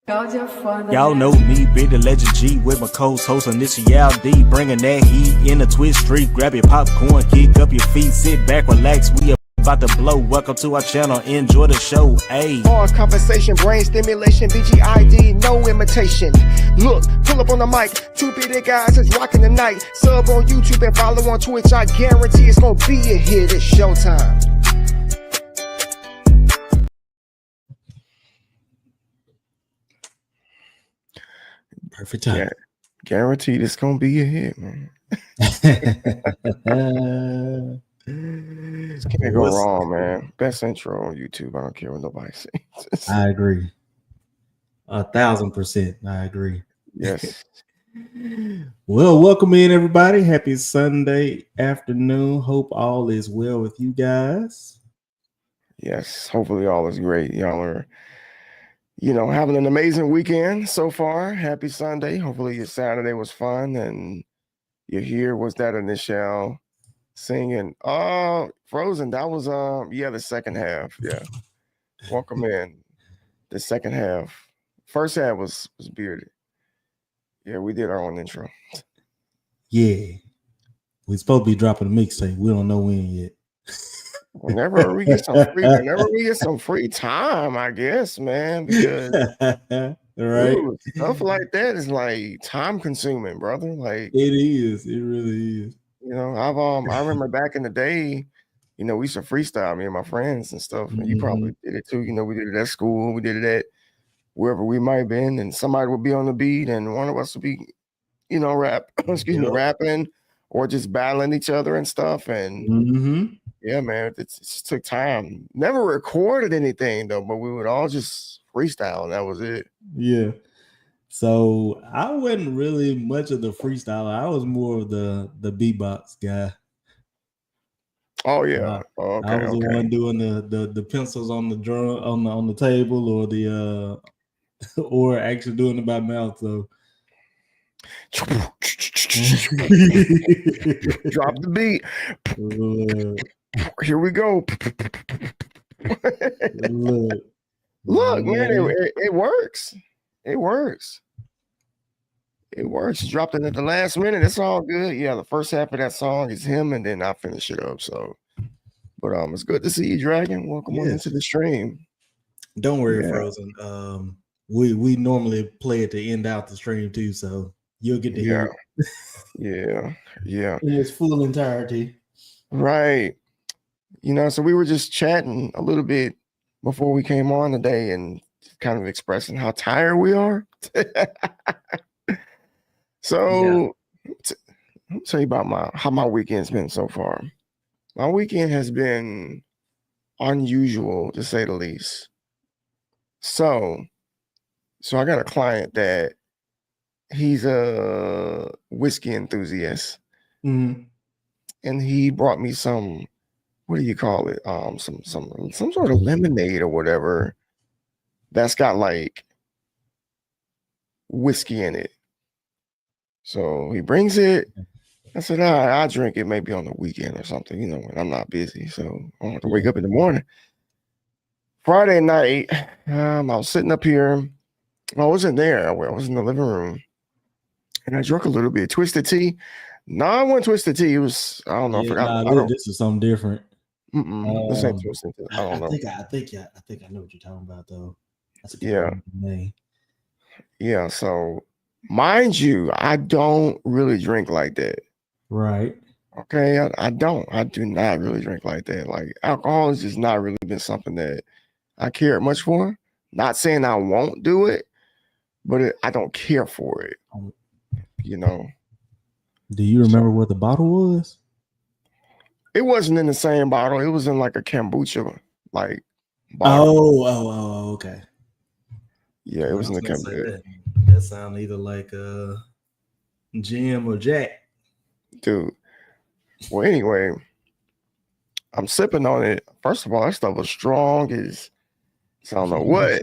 Y'all know me, Big the Legend G, with my co-host Initial D, bringing that heat in a twist street. Grab your popcorn, kick up your feet, sit back, relax. We about to blow. Welcome to our channel. Enjoy the show. Ayy. Pause, conversation, brain stimulation, BGID, no imitation. Look, pull up on the mic. Two big guys is rocking the night. Sub on YouTube and follow on Twitch. I guarantee it's gonna be a hit. It's showtime. Perfect time. Yeah, guaranteed it's gonna be a hit, man. Can't go wrong, man. Best intro on YouTube. I don't care what nobody says. I agree. 1,000%. I agree. Yes. Well, welcome in, everybody. Happy Sunday afternoon. Hope all is well with you guys. Yes. Hopefully all is great. Y'all are, having an amazing weekend so far. Happy Sunday. Hopefully your Saturday was fun and your here was that initial singing. Frozen. That was the second half. Yeah. Welcome in. The second half. First half was bearded. Yeah, we did our own intro. Yeah. We're supposed to be dropping a mixtape. We don't know when yet. Whenever we get some free time, I guess, man. Because right. Stuff like that is like time consuming, brother. Like it is. It really is. I remember back in the day, we used to freestyle, me and my friends and stuff. And you probably did it too. We did it at school, we did it at wherever we might have been, and somebody would be on the beat and one of us would be, rapping or just battling each other and stuff. And yeah, man, it just took time. Never recorded anything though, but we would all just freestyle and that was it. Yeah. So I wasn't really much of the freestyler. I was more of the beatbox guy. Oh yeah. Okay, I was the one doing the pencils on the drum on the table or the or actually doing it by mouth. So drop the beat. Here we go. Look, man, it works. It works. It works. You dropped it at the last minute. It's all good. Yeah, the first half of that song is him, and then I finish it up. So, but it's good to see you, Dragon. Welcome on into the stream. Don't worry, Frozen. We normally play it to end out the stream too, so you'll get to hear it. Yeah. In its full entirety. Right. So we were just chatting a little bit before we came on today and kind of expressing how tired we are. So I'll tell you about how my weekend's been so far. My weekend has been unusual, to say the least. So I got a client that he's a whiskey enthusiast. And he brought me some, what do you call it? Some sort of lemonade or whatever that's got like whiskey in it. So he brings it. I said, I'll drink it maybe on the weekend or something, when I'm not busy. So I don't have to wake up in the morning. Friday night, I was sitting up here. I wasn't there. I was in the living room. And I drank a little bit of twisted tea. No, I wasn't twisted tea. It was, I don't know. This is something different. This ain't twisted tea. I don't know. I think I know what you're talking about, though. That's a good name. Yeah, so mind you, I don't really drink like that. Right. Okay, I do not really drink like that. Like alcohol has just not really been something that I care much for. Not saying I won't do it, but I don't care for it. Do you remember what the bottle was? It wasn't in the same bottle. It was in like a kombucha like bottle. Oh, okay. Yeah, it was in the kombucha. That sounds either like Jim or Jack. Dude. Well, anyway, I'm sipping on it. First of all, that stuff was strong as I don't know what.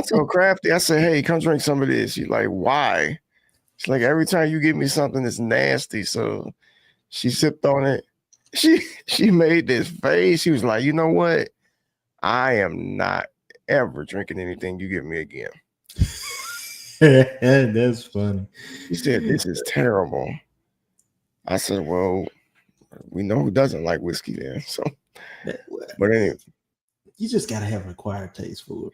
So Crafty, I said, hey, come drink some of this. She's like, why? It's like every time you give me something that's nasty. So she sipped on it. She made this face. She was like, you know what? I am not ever drinking anything you give me again. That's funny. He said, this is terrible. I said, well, we know who doesn't like whiskey then. So, but anyway. You just got to have an acquired taste for it.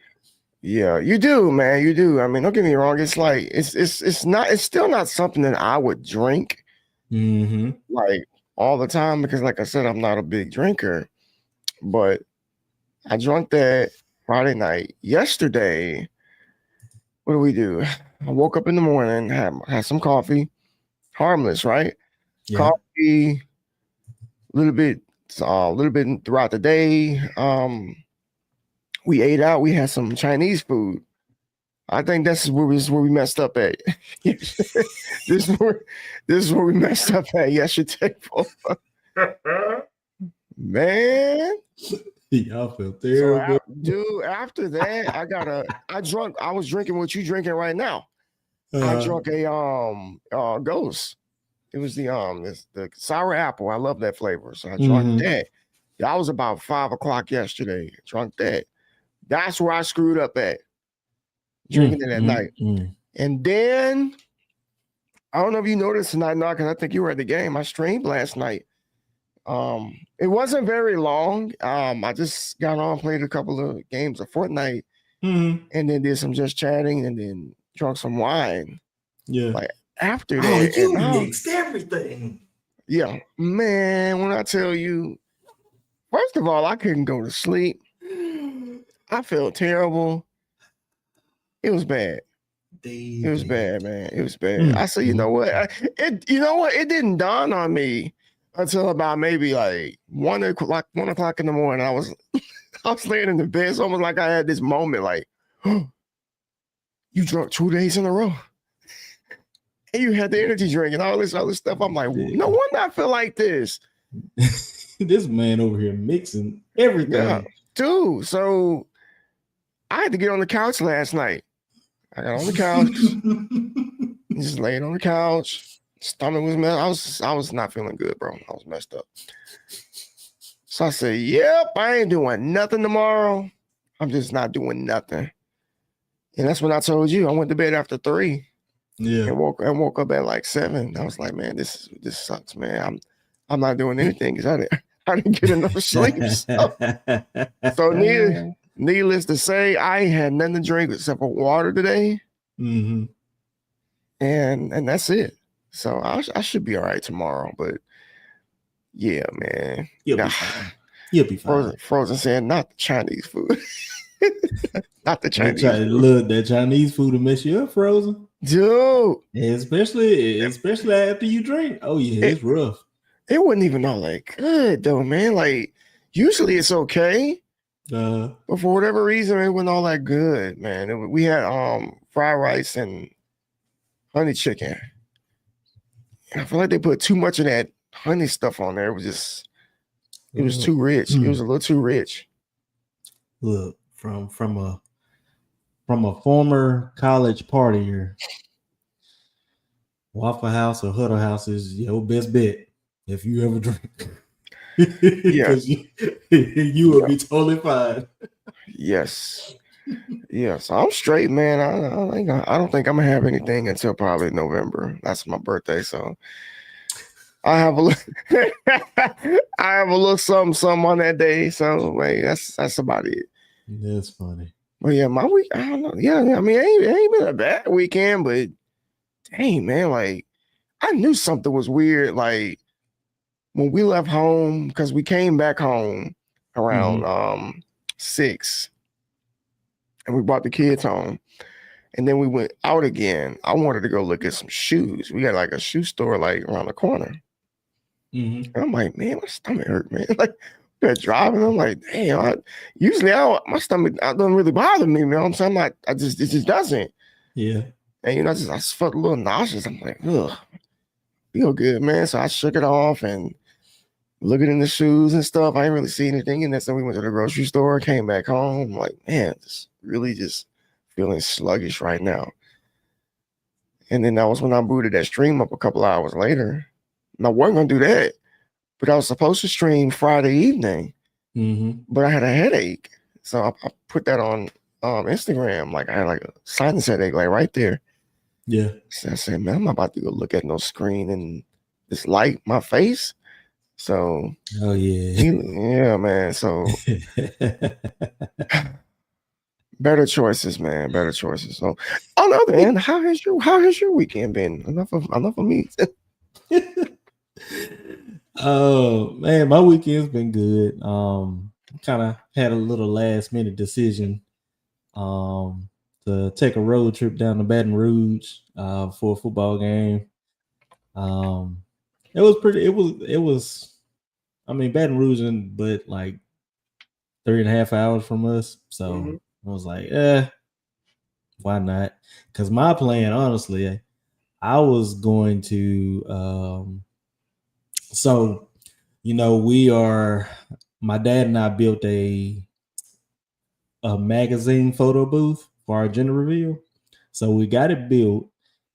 Yeah, you do, man. You do. I mean, don't get me wrong. It's like, it's still not something that I would drink like all the time because like I said, I'm not a big drinker, but I drank that Friday night. Yesterday, what do we do? I woke up in the morning, had some coffee, harmless, right? Yeah. Coffee, a little bit throughout the day. We ate out. We had some Chinese food. I think that's where we messed up at. This is where we messed up at yesterday. Man. Y'all feel terrible. So, dude, after that, I was drinking what you drinking right now. I drank a Ghost. It was the sour apple. I love that flavor. So I drank that. That was about 5 o'clock yesterday. Drank that. That's where I screwed up at. Drinking it at night. And then I don't know if you noticed tonight, because I think you were at the game. I streamed last night. It wasn't very long. I just got on, played a couple of games of Fortnite, and then did some just chatting, and then drunk some wine. Yeah. Like after that, you mixed everything. Yeah, man. When I tell you, first of all, I couldn't go to sleep. I felt terrible. It was bad. It was bad, man. It was bad. I said, you know what? It didn't dawn on me until about maybe like 1 o'clock in the morning. I was laying in the bed. It's almost like I had this moment like, oh, you drunk 2 days in a row. And you had the energy drink and all this other stuff. I'm like, no wonder I feel like this. This man over here mixing everything. Yeah, dude. So I had to get on the couch last night. I got on the couch, just laying on the couch. Stomach was messed. I was not feeling good, bro. I was messed up. So I said, "Yep, I ain't doing nothing tomorrow. I'm just not doing nothing." And that's when I told you I went to bed after 3. Yeah, and woke up at like 7. I was like, "Man, this sucks, man. I'm not doing anything because I didn't get enough sleep." So needless to say, I had nothing to drink except for water today. And that's it. So I should be all right tomorrow. But yeah, man. You'll be fine. Frozen said, not the Chinese food. Not the Chinese food. Look, that Chinese food will mess you up, Frozen. Dude. Especially after you drink. Oh, yeah, it's rough. It wasn't even all that good, though, man. Like, usually it's okay. But for whatever reason, it wasn't all that good, man. We had fried rice and honey chicken. And I feel like they put too much of that honey stuff on there. It was too rich. It was a little too rich. Look, from a former college partier, Waffle House or Huddle House is your best bet if you ever drink. Yeah, you will be totally fine. Yes. I'm straight, man. I don't think I'm gonna have anything until probably November. That's my birthday, so I have a little something on that day. So wait, that's about it. That's funny. Well, yeah, my week. I don't know. Yeah, I mean, it ain't been a bad weekend, but dang, man, like I knew something was weird. Like when we left home, because we came back home around 6, and we brought the kids home, and then we went out again. I wanted to go look at some shoes. We got like a shoe store like around the corner. And I'm like, man, my stomach hurt, man. Like we're driving. I'm like, damn. My stomach doesn't really bother me, man. I'm saying, it just doesn't. Yeah. And I just felt a little nauseous. I'm like, ugh, feel good, man. So I shook it off and looking in the shoes and stuff. I didn't really see anything. And then we went to the grocery store, came back home. I'm like, man, just really just feeling sluggish right now. And then that was when I booted that stream up a couple hours later. And I wasn't going to do that, but I was supposed to stream Friday evening, but I had a headache. So I put that on Instagram. Like I had like a sinus headache, like right there. Yeah. So I said, man, I'm about to go look at no screen and this light my face. So Oh yeah. yeah, man. So better choices, man. Better choices. So on the other end, how has your weekend been? Enough of me. Oh man, my weekend's been good. Kind of had a little last minute decision to take a road trip down to Baton Rouge for a football game. It was I mean Baton Rouge, but like 3.5 hours from us. So I was like, why not? Because my plan, honestly, I was going to so my dad and I built a magazine photo booth for our gender reveal. So we got it built,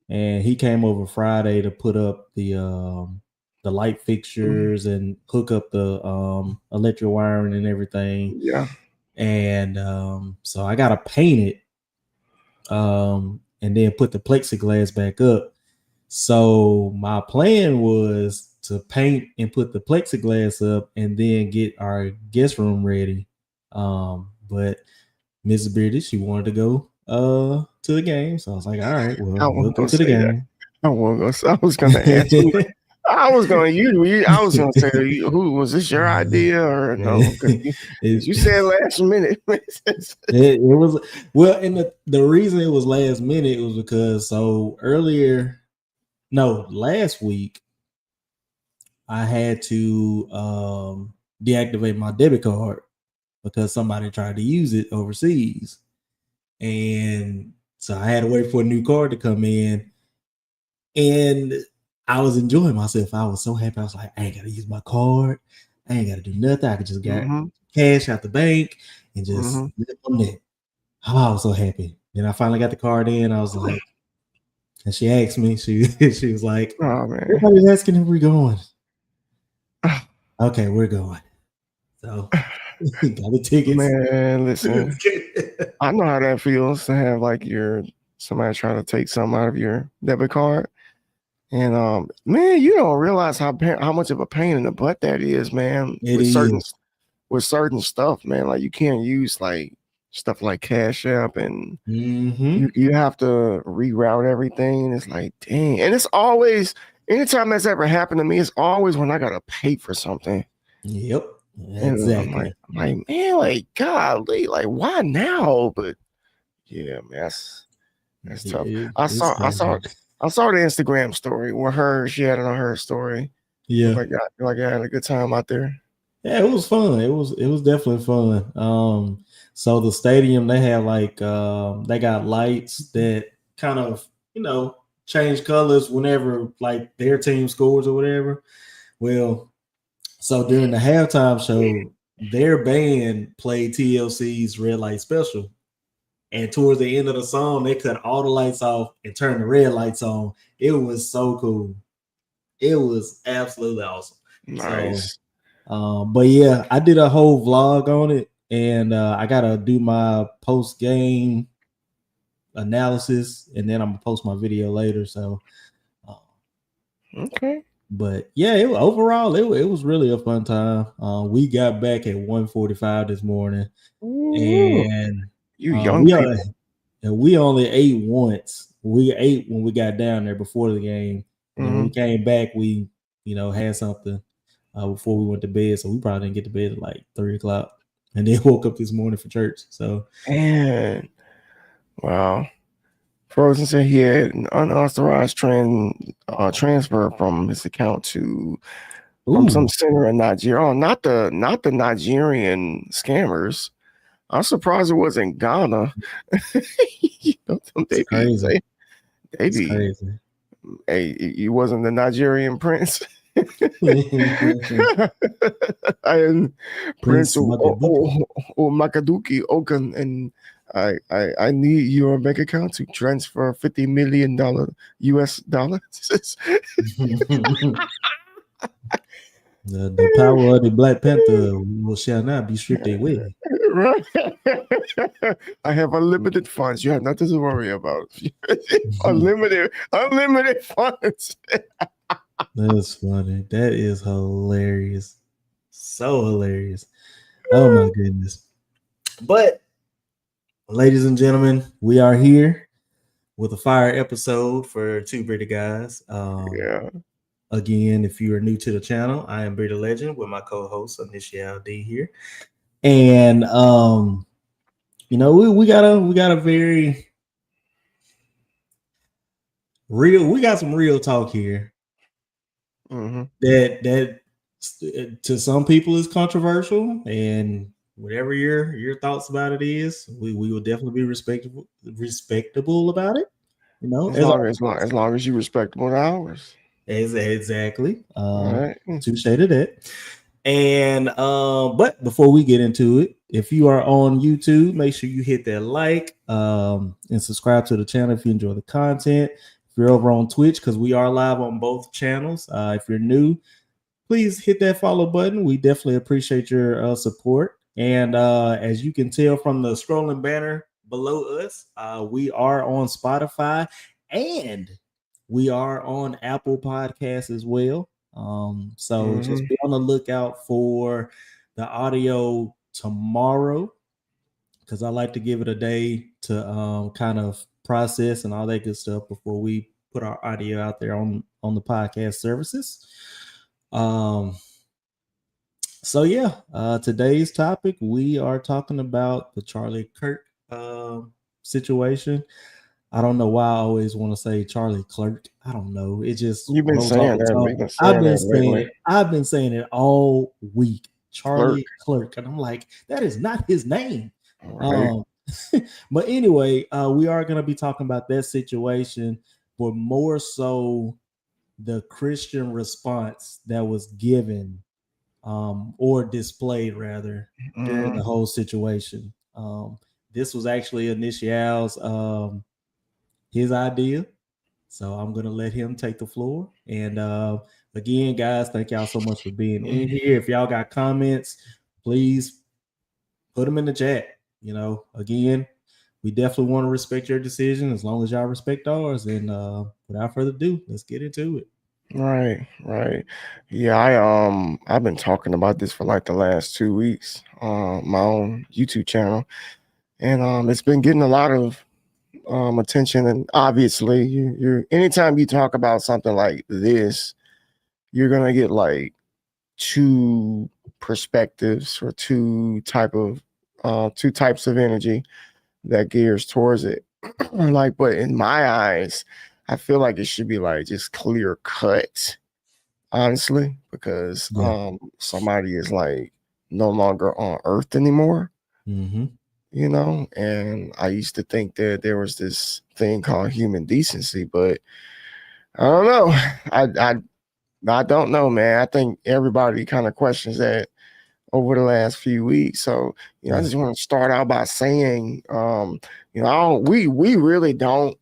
and he came over Friday to put up the light fixtures and hook up the electric wiring and everything. Yeah. And so I gotta paint it and then put the plexiglass back up. So my plan was to paint and put the plexiglass up and then get our guest room ready. But Mrs. Beardy, she wanted to go to the game. So I was like, all right, well, we'll go to the game. I was gonna ask you. I was gonna say who was this your idea or no? You said last minute. it was well, and the reason it was last minute was because last week I had to deactivate my debit card because somebody tried to use it overseas. And so I had to wait for a new card to come in. And I was enjoying myself. I was so happy. I was like, I ain't got to use my card. I ain't got to do nothing. I could just get cash out the bank and just live on that. Oh, I was so happy. Then I finally got the card in. I was like, and she asked me, she was like, oh man, everybody's asking if we're going. Okay, we're going. So got the tickets. Man, listen, I know how that feels to have like somebody trying to take something out of your debit card. And man, you don't realize how much of a pain in the butt that is, man. With certain stuff, man. Like you can't use like stuff like Cash App, and you have to reroute everything. It's like, dang. And it's always, anytime that's ever happened to me, it's always when I gotta pay for something. Yep. Exactly. And I'm like, man, like, golly, like, why now? But yeah, man, that's tough. I saw the Instagram story where she had it on her story. Yeah. Like I had a good time out there. Yeah, it was fun. It was definitely fun. So the stadium, they have like they got lights that kind of, change colors whenever like their team scores or whatever. Well, so during the halftime show, their band played TLC's Red Light Special. And towards the end of the song, they cut all the lights off and turned the red lights on. It was so cool. It was absolutely awesome. Nice. So, but yeah, I did a whole vlog on it, and I gotta do my post-game analysis, and then I'm gonna post my video later. So, okay. But yeah, overall it was really a fun time. We got back at 1:45 this morning. Ooh. And you young people. We only ate once. We ate when we got down there before the game. And when we came back, we had something before we went to bed. So we probably didn't get to bed at like 3:00, and then woke up this morning for church. So and wow. Frozen said he had an unauthorized transfer from his account from some center in Nigeria. Oh, not the Nigerian scammers. I'm surprised it wasn't Ghana. They crazy. Crazy. Hey, you wasn't the Nigerian prince. I am Prince Makaduki Okan, and I need your bank account to transfer $50 million US dollars. The power of the Black Panther shall not be stripped away. Right. I have unlimited funds. You have nothing to worry about. unlimited funds. That's funny. That is hilarious. So hilarious. Oh my goodness. But ladies and gentlemen, we are here with a fire episode for Two Pretty Guys. Yeah. Again, if you are new to the channel, I am Brita Legend with my co-host Initial D here. And you know, we got a very real, we got some real talk here. Mm-hmm. That to some people is controversial, and whatever your thoughts about it is, we will definitely be respectable about it. You know, as long as you respectable to ours. Exactly. Right. Touche to that. And but before we get into it, if you are on YouTube, make sure you hit that like and subscribe to the channel if you enjoy the content. If you're over on Twitch, because we are live on both channels. If you're new, please hit that follow button. We definitely appreciate your support. And as you can tell from the scrolling banner below us, we are on Spotify and we are on Apple Podcasts as well. So just be on the lookout for the audio tomorrow, because I like to give it a day to kind of process and all that good stuff before we put our audio out there on the podcast services. So yeah, today's topic, we are talking about the Charlie Kirk situation. I don't know why I always want to say Charlie Clerk. I don't know. It just You've been saying that. I've been saying it all week. Charlie Clerk. And I'm like, that is not his name. Right. But anyway, we are going to be talking about that situation, but more so the Christian response that was given or displayed rather during the whole situation. This was actually Initial's his idea, so I'm gonna let him take the floor. And again, guys, thank y'all so much for being in here. If y'all got comments, please put them in the chat. You know, again, we definitely want to respect your decision as long as y'all respect ours. And without further ado, let's get into it. Right. Yeah, I've been talking about this for like the last 2 weeks on my own YouTube channel, and it's been getting a lot of attention. And obviously, you're anytime you talk about something like this, you're gonna get like two perspectives or two types of energy that gears towards it. Like, but in my eyes, I feel like it should be like just clear cut, honestly, because somebody is like no longer on Earth anymore. You know, and I used to think that there was this thing called human decency, but I don't know. I don't know, man. I think everybody kind of questions that over the last few weeks. So, you know, I just want to start out by saying, you know, we really don't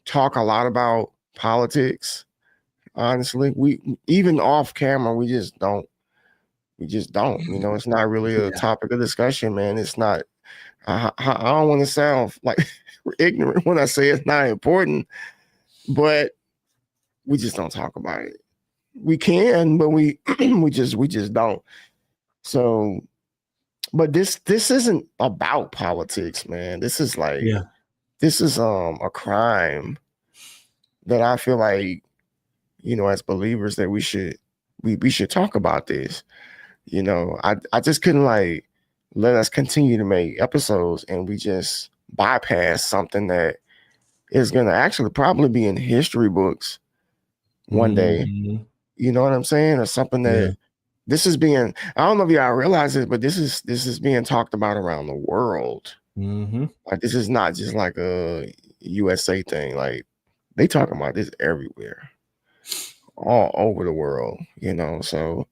talk a lot about politics. Honestly, we even off camera, we just don't. You know, it's not really a topic of discussion, man. It's not. I don't want to sound like ignorant when I say it's not important, but we just don't talk about it. We can, but we just don't. So, but this isn't about politics, man. This is like this is a crime that I feel like, you know, as believers that we should talk about this. You know, I just couldn't like let us continue to make episodes and we just bypass something that is gonna actually probably be in history books one day. You know what I'm saying? Or something that this is being, I don't know if y'all realize this, but this is being talked about around the world. Like, this is not just like a USA thing. Like, they talking about this everywhere, all over the world, you know. So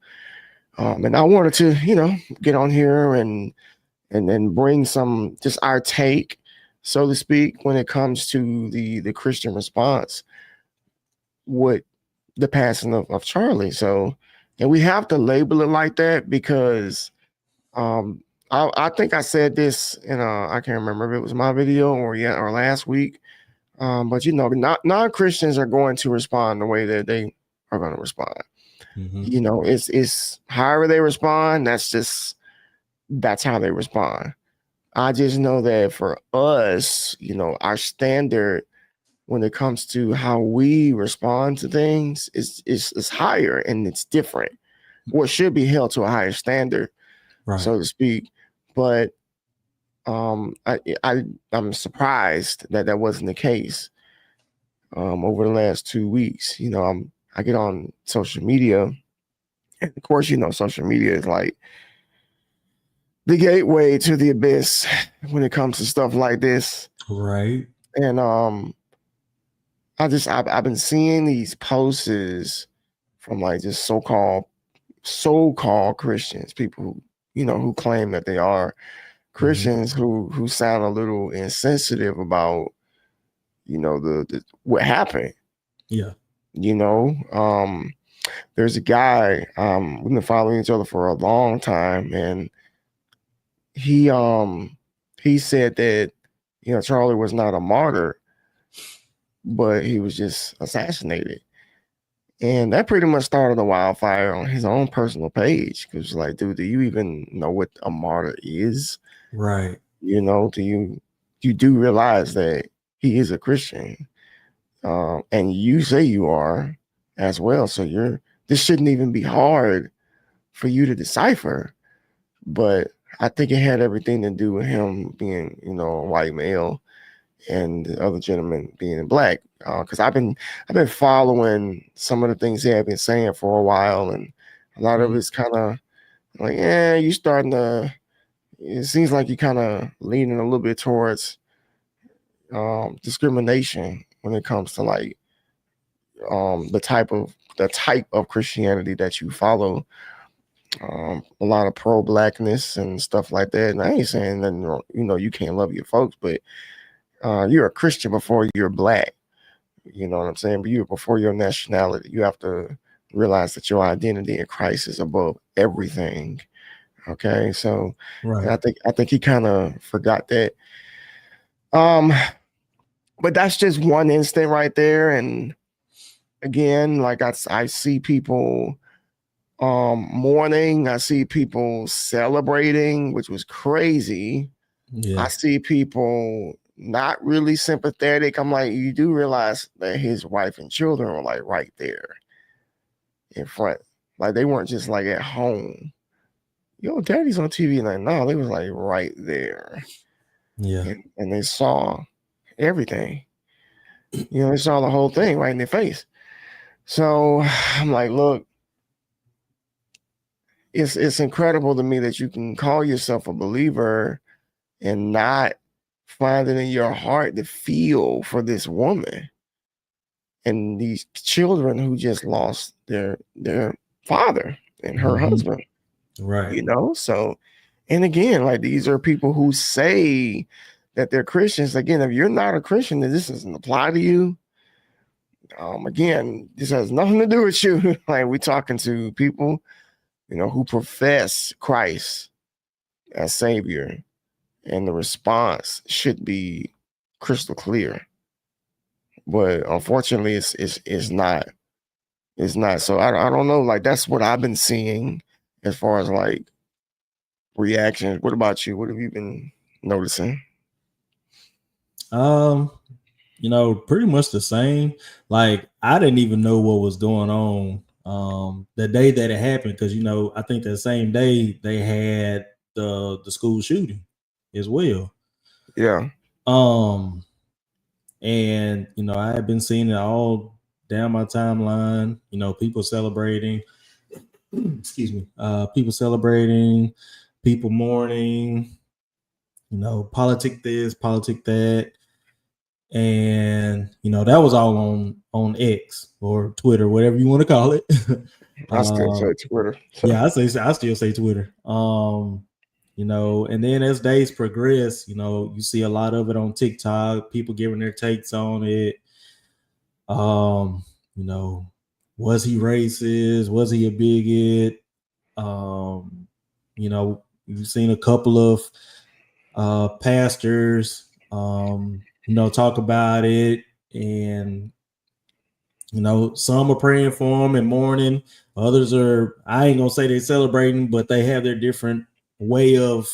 and I wanted to, you know, get on here and bring some, just our take, so to speak, when it comes to the Christian response with the passing of Charlie. So, And we have to label it like that because I think I said this in I can't remember if it was my video or last week. But non-Christians are going to respond the way that they are going to respond. Mm-hmm. It's however they respond, that's how they respond. I just know that for us, our standard when it comes to how we respond to things is higher and it's different. What should be held to a higher standard, Right. so to speak. But I'm surprised that wasn't the case over the last 2 weeks. I get on social media, and of course, social media is like the gateway to the abyss when it comes to stuff like this. Right. And I've been seeing these posts from like just so-called Christians, people who claim that they are Christians, who sound a little insensitive about the what happened. Yeah. There's a guy, we've been following each other for a long time, and he said that Charlie was not a martyr, but he was just assassinated. And that pretty much started a wildfire on his own personal page. Because, like, dude, do you even know what a martyr is? Right. Do you do realize that he is a Christian, and you say you are as well? So this shouldn't even be hard for you to decipher. But I think it had everything to do with him being, a white male, and the other gentleman being black. Because I've been following some of the things they have been saying for a while, and a lot of it's kind of like, you starting to. It seems like you're kind of leaning a little bit towards discrimination when it comes to like the type of Christianity that you follow. A lot of pro-blackness and stuff like that. And I ain't saying that you can't love your folks, but you're a Christian before you're black. You know what I'm saying? But before your nationality, you have to realize that your identity in Christ is above everything. Okay, so Right. I think he kind of forgot that. But that's just one instant right there. And again, like I see people mourning, I see people celebrating, which was crazy. Yeah. I see people not really sympathetic. I'm like, you do realize that his wife and children were like right there in front. Like they weren't just like at home. Yo, daddy's on TV. Like, no, they was like right there. Yeah. And they saw everything. They saw the whole thing right in their face. So I'm like, look, it's incredible to me that you can call yourself a believer and not find it in your heart to feel for this woman and these children who just lost their father and her husband. Right. So, and again, like these are people who say that they're Christians. Again, if you're not a Christian, then this doesn't apply to you. Again, this has nothing to do with you. Like we're talking to people, who profess Christ as Savior, and the response should be crystal clear. But unfortunately, it's not. It's not. So I don't know. Like that's what I've been seeing as far as like reactions. What about you? What have you been noticing? Pretty much the same. Like I didn't even know what was going on the day that it happened, because I think that same day they had the school shooting as well. Yeah. And I had been seeing it all down my timeline, people celebrating, excuse me, people celebrating, people mourning, politic this, politic that. And that was all on X or Twitter, whatever you want to call it. I still say Twitter. Yeah, I still say Twitter. And then as days progress, you see a lot of it on TikTok, people giving their takes on it. Was he racist? Was he a bigot? You've seen a couple of pastors, talk about it, and some are praying for him and mourning. Others are, I ain't gonna say they're celebrating, but they have their different way of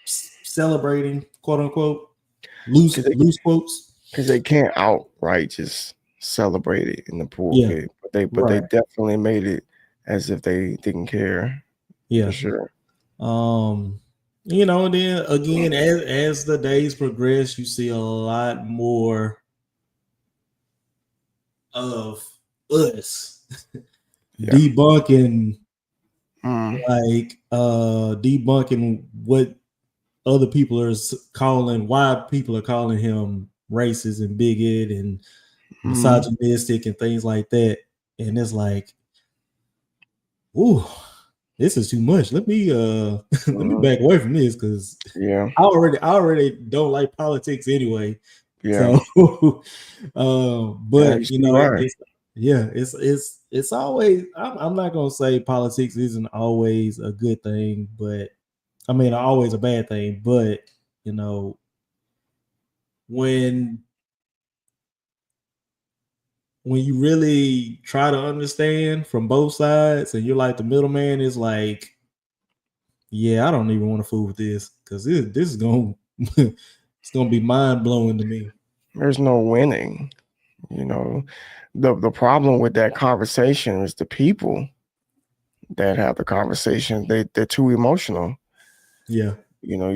celebrating, quote unquote, loose quotes, because they can't outright just celebrate it in the pulpit. Yeah. But they definitely made it as if they didn't care. Yeah, for sure. And then again, as the days progress, you see a lot more of us debunking, debunking what other people are calling, why people are calling him racist and bigot and misogynistic and things like that. And it's like, ooh, this is too much. Let me let me back away from this, because I already don't like politics anyway. Yeah. So but it's always, I'm not gonna say politics isn't always a good thing, but I mean always a bad thing, but when you really try to understand from both sides and you're like the middleman, is like, yeah, I don't even want to fool with this, because this is going it's going to be mind blowing to me. There's no winning. The problem with that conversation is the people that have the conversation. They're too emotional. Yeah. When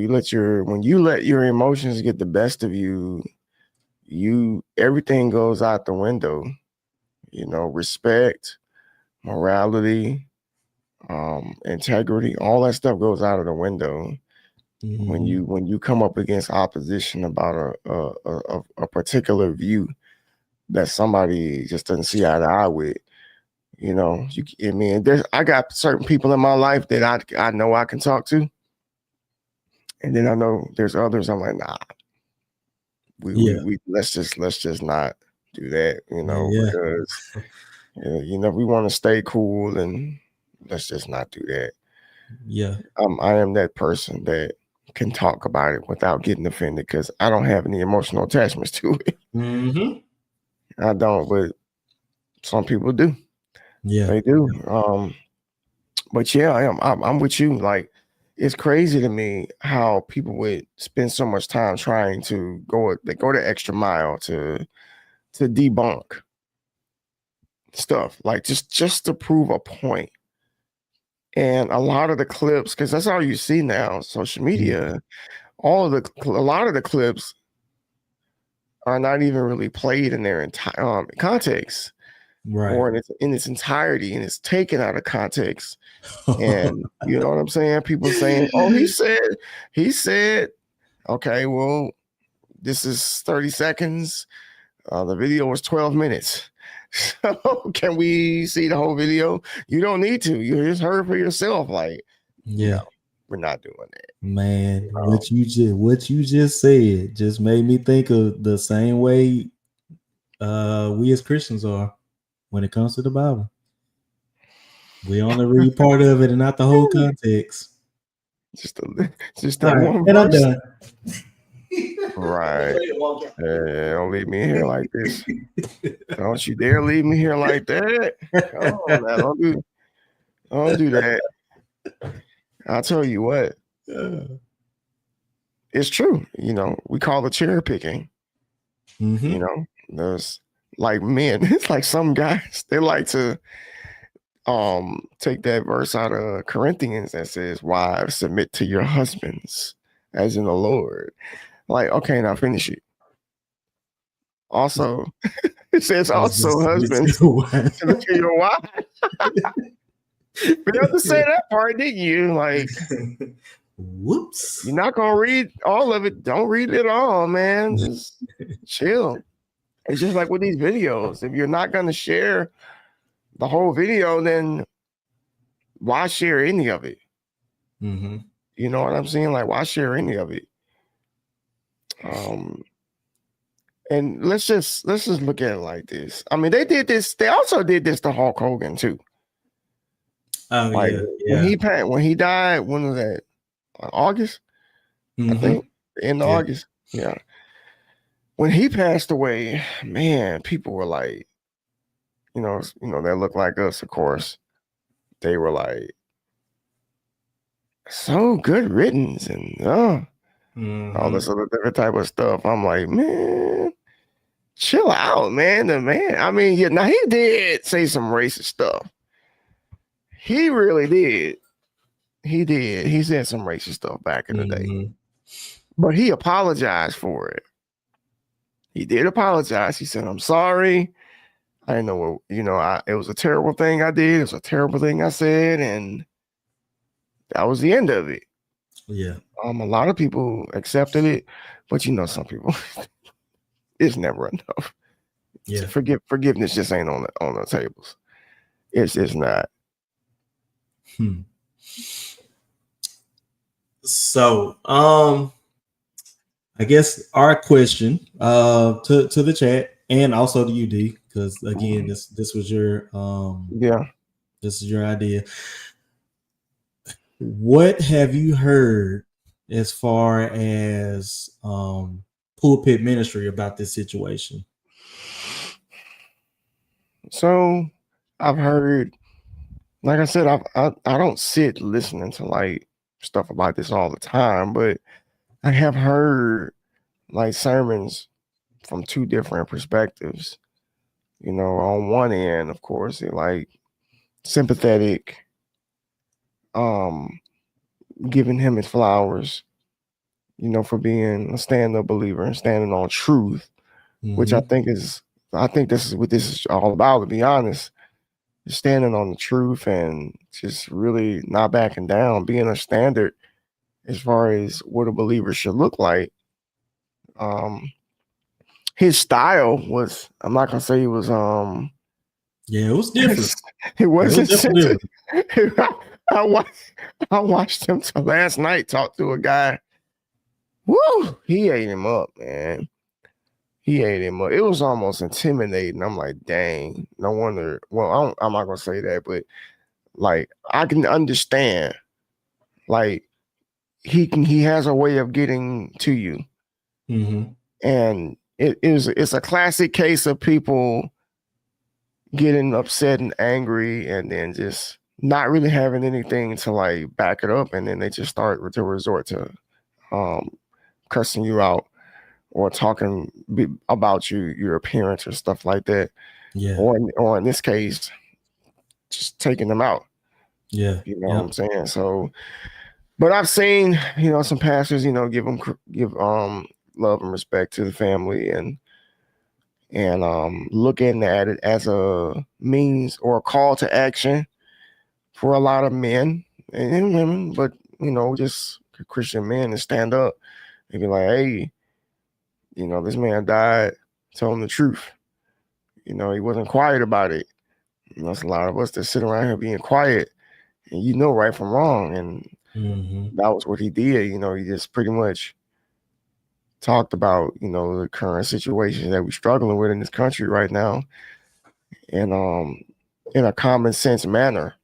you let your emotions get the best of you, everything goes out the window. Respect, morality, integrity, all that stuff goes out of the window. Mm-hmm. When you come up against opposition about a particular view that somebody just doesn't see eye to eye with, I got certain people in my life that I know I can talk to, and then I know there's others I'm like, nah, we let's just not do that, because we want to stay cool, and let's just not do that. Yeah. I am that person that can talk about it without getting offended, because I don't have any emotional attachments to it. Mm-hmm. I don't, but some people do. Yeah, they do. But yeah, I'm with you. Like, it's crazy to me how people would spend so much time trying to go the extra mile to debunk stuff, like just to prove a point. And a lot of the clips, because that's all you see now on social media, a lot of the clips are not even really played in their entire context, right, or in its entirety, and it's taken out of context. And you know what I'm saying? People saying, "Oh, he said, okay, well, this is 30 seconds. The video was 12 minutes. So can we see the whole video? You don't need to. You just heard for yourself. Like, no, we're not doing that." Man, what you just said just made me think of the same way we as Christians are when it comes to the Bible. We only read part of it and not the whole context. Just that one verse. And I'm done. Right. Don't leave me here like this. Don't you dare leave me here like that. Come on now, don't do that. I'll tell you what. It's true. We call it cherry picking. Mm-hmm. There's like men. It's like some guys, they like to take that verse out of Corinthians that says, "Wives, submit to your husbands as in the Lord." Like, okay, now finish it. Also, it says also, husbands, submit to your wife. But you have to say that part, didn't you? Like, whoops. You're not gonna read all of it. Don't read it all, man. Just chill. It's just like with these videos. If you're not gonna share the whole video, then why share any of it? Mm-hmm. You know what I'm saying? Like, why share any of it? And let's just look at it like this. I mean, they did this. They also did this to Hulk Hogan too. Oh Like when he died, when was that? August, I think, in August. Yeah. When he passed away, man, people were like, they look like us, of course. They were like, so good riddance and all this other different type of stuff. I'm like, man, chill out, man. The man, I mean, yeah, now he did say some racist stuff. He really did. He did. He said some racist stuff back in the day. But he apologized for it. He did apologize. He said, I'm sorry. I didn't know what, it was a terrible thing I did. It was a terrible thing I said. And that was the end of it. Yeah. A lot of people accepted it, but some people, it's never enough. Yeah. Forgiveness just ain't on the tables. It's just not. So, I guess our question to the chat and also to you, D, because again, this was your this is your idea. What have you heard as far as pulpit ministry about this situation? So I've heard, like I said, I don't sit listening to like stuff about this all the time, but I have heard like sermons from two different perspectives. On one end, of course, they're like sympathetic, giving him his flowers, for being a stand-up believer and standing on truth, which I think this is what this is all about, to be honest. Just standing on the truth and just really not backing down, being a standard as far as what a believer should look like. His style was, I'm not gonna say it was it was different. It wasn't different. I watched him last night talk to a guy. Woo! He ate him up, man. He ate him up. It was almost intimidating. I'm like, dang, no wonder. Well, I'm not gonna say that, but like I can understand. Like he has a way of getting to you, and it's a classic case of people getting upset and angry, and then just not really having anything to like back it up, and then they just start to resort to cussing you out or talking about your appearance or stuff like that. Yeah. Or in this case, just taking them out. Yeah. What I'm saying? So, but I've seen, some pastors, give love and respect to the family and looking at it as a means or a call to action for a lot of men and women, but just Christian men to stand up and be like, hey, this man died telling the truth. He wasn't quiet about it. That's a lot of us that sit around here being quiet and right from wrong. And that was what he did. He just pretty much talked about, the current situation that we're struggling with in this country right now. And in a common sense manner.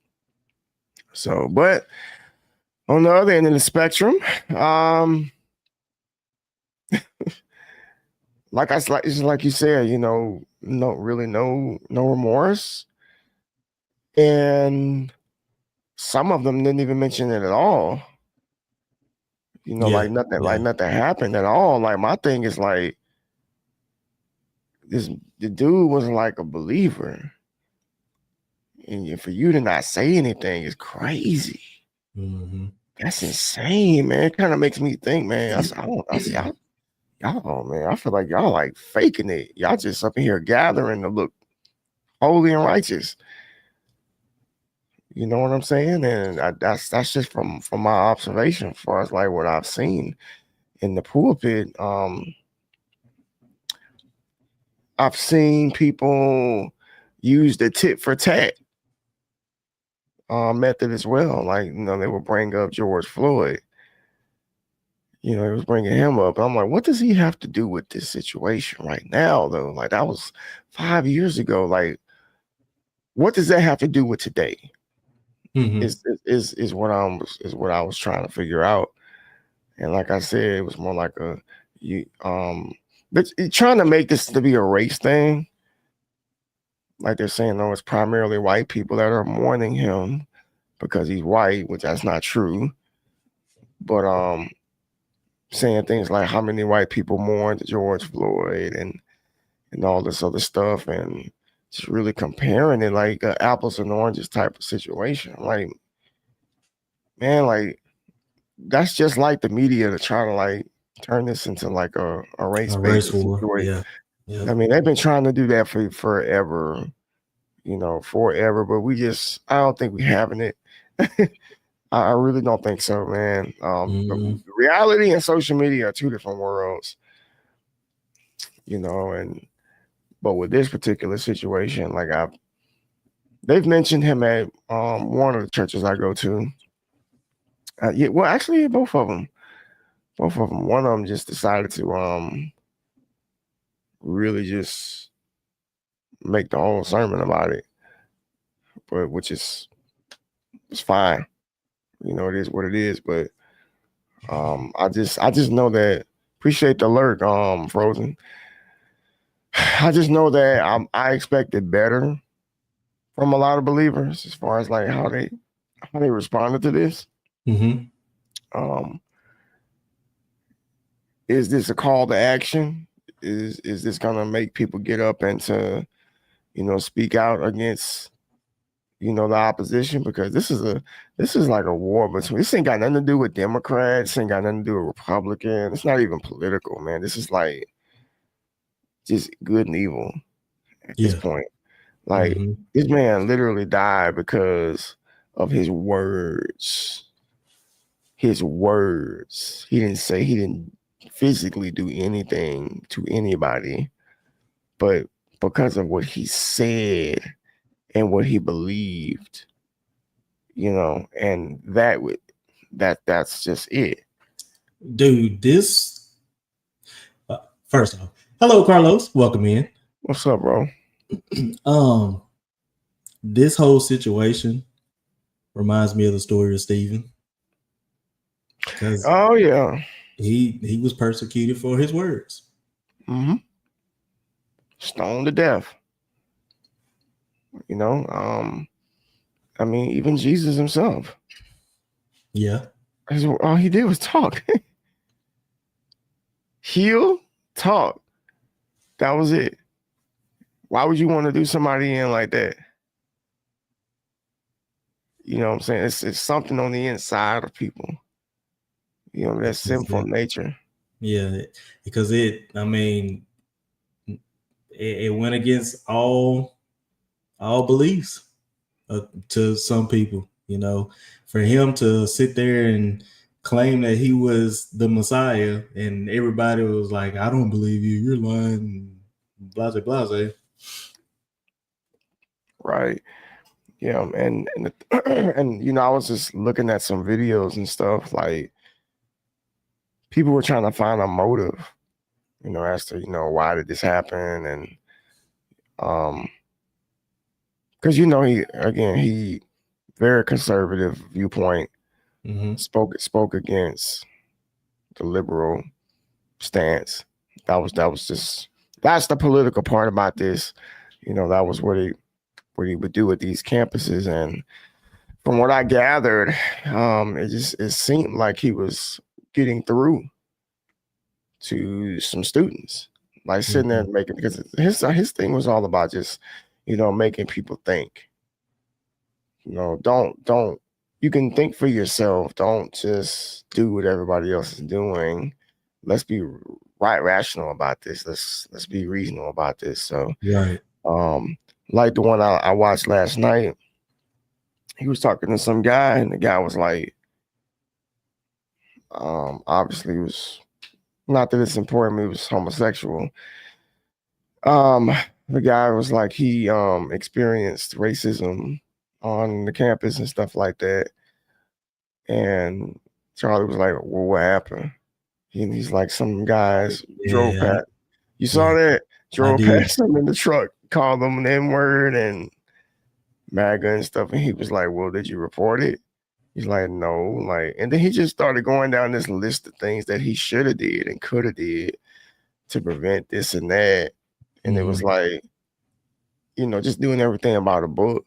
So, but on the other end of the spectrum, like you said, no remorse, and some of them didn't even mention it at all. Like nothing happened at all. Like my thing is like the dude was like a believer, and for you to not say anything is crazy. That's insane, man. It kind of makes me think, man. Y'all, man, I feel like y'all like faking it. Y'all just up in here gathering to look holy and righteous. You know what I'm saying? And that's just from my observation, as far as like what I've seen in the pulpit. I've seen people use the tit for tat method as well. Like, they would bring up George Floyd. it was bringing him up. I'm like, what does he have to do with this situation right now, though? Like, that was 5 years ago. Like, what does that have to do with today? Mhm. Is what I was trying to figure out. And like I said, it was more like but trying to make this to be a race thing. Like they're saying, no, it's primarily white people that are mourning him because he's white, which that's not true. But saying things like how many white people mourned George Floyd and all this other stuff, and just really comparing it like apples and oranges type of situation. Like, man, like that's just like the media to try to like turn this into like a race A based race war. situation. Yeah. I mean, they've been trying to do that for forever, forever, but I don't think we're having it. I really don't think so, man. But reality and social media are two different worlds, but with this particular situation, like they've mentioned him at one of the churches I go to. Yeah, well, actually, both of them. One of them just decided to really just make the whole sermon about it, but which is it's fine. It is what it is. But I just know that. Appreciate the alert, Frozen. I just know that I expected better from a lot of believers as far as like how they responded to this. Is this a call to action? Is this gonna make people get up and to speak out against the opposition? Because this is like a war between. This ain't got nothing to do with Democrats. Ain't got nothing to do with Republicans. It's not even political, man. This is like just good and evil at this point. Like this man literally died because of his words. His words. He didn't physically do anything to anybody, but because of what he said and what he believed, and that's just it. Dude, this first off, hello Carlos, welcome in. What's up, bro? This whole situation reminds me of the story of Stephen. Oh yeah, he was persecuted for his words. Stoned to death. I mean, even Jesus himself. Yeah. All he did was talk. Heal, talk. That was it. Why would you want to do somebody in like that? You know what I'm saying? It's something on the inside of people. That sinful nature. Yeah, because it went against all beliefs to some people. For him to sit there and claim that he was the Messiah, and everybody was like, "I don't believe you. You're lying." Blase, blase. Right. Yeah, and I was just looking at some videos and stuff. Like people were trying to find a motive, as to why did this happen, and because he very conservative viewpoint, spoke against the liberal stance. That's the political part about this. That was what he would do at these campuses, and from what I gathered, it seemed like he was getting through to some students, like sitting there making, because his thing was all about just making people think. Don't you can think for yourself. Don't just do what everybody else is doing. Let's be rational about this. Let's be reasonable about this. So right. Like the one I watched last night, he was talking to some guy, and the guy was like, obviously he was, not that it's important, he was homosexual. The guy was like, he experienced racism on the campus and stuff like that. And Charlie was like, well, what happened? And he's like, some guys drove Yeah. past. You saw that? Drove did. past him in the truck, called him an N-word and MAGA and stuff. And he was like, well, did you report it? He's like, no. Like, and then he just started going down this list of things that he should have did and could have did to prevent this and that. And it was like, you know, just doing everything about a book.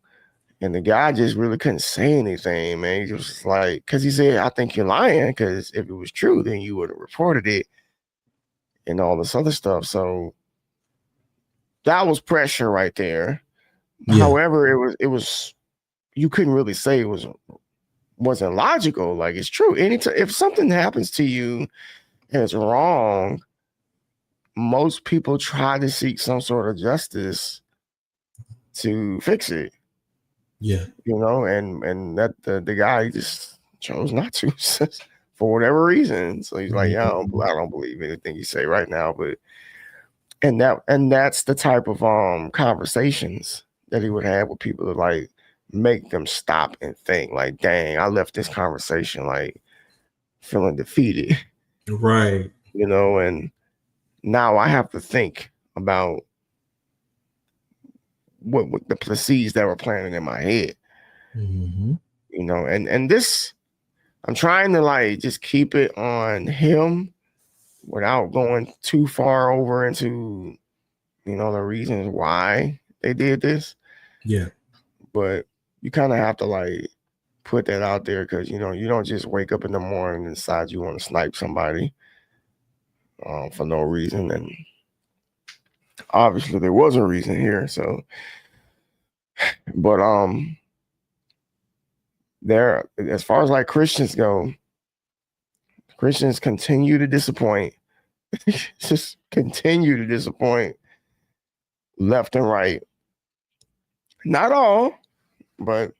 And the guy just really couldn't say anything, man. He was like, because he said, I think you're lying, because if it was true, then you would have reported it and all this other stuff. So that was pressure right there. Yeah. However, it was you couldn't really say it wasn't logical. Like, it's true. Anytime if something happens to you and it's wrong, most people try to seek some sort of justice to fix it. Yeah. You know, and that the guy just chose not to for whatever reason. So he's like, yeah, I don't believe anything you say right now. But and that's the type of conversations that he would have with people to like make them stop and think, like, dang, I left this conversation like feeling defeated. Right. You know, and now I have to think about what the seeds that were planted in my head. You know, and this, I'm trying to like just keep it on him without going too far over into, you know, the reasons why they did this. Yeah. But you kind of have to like put that out there, because, you know, you don't just wake up in the morning and decide you want to snipe somebody for no reason. And obviously there was a reason here. So, but there, as far as like Christians go, Christians continue to disappoint. Just continue to disappoint left and right. Not all, but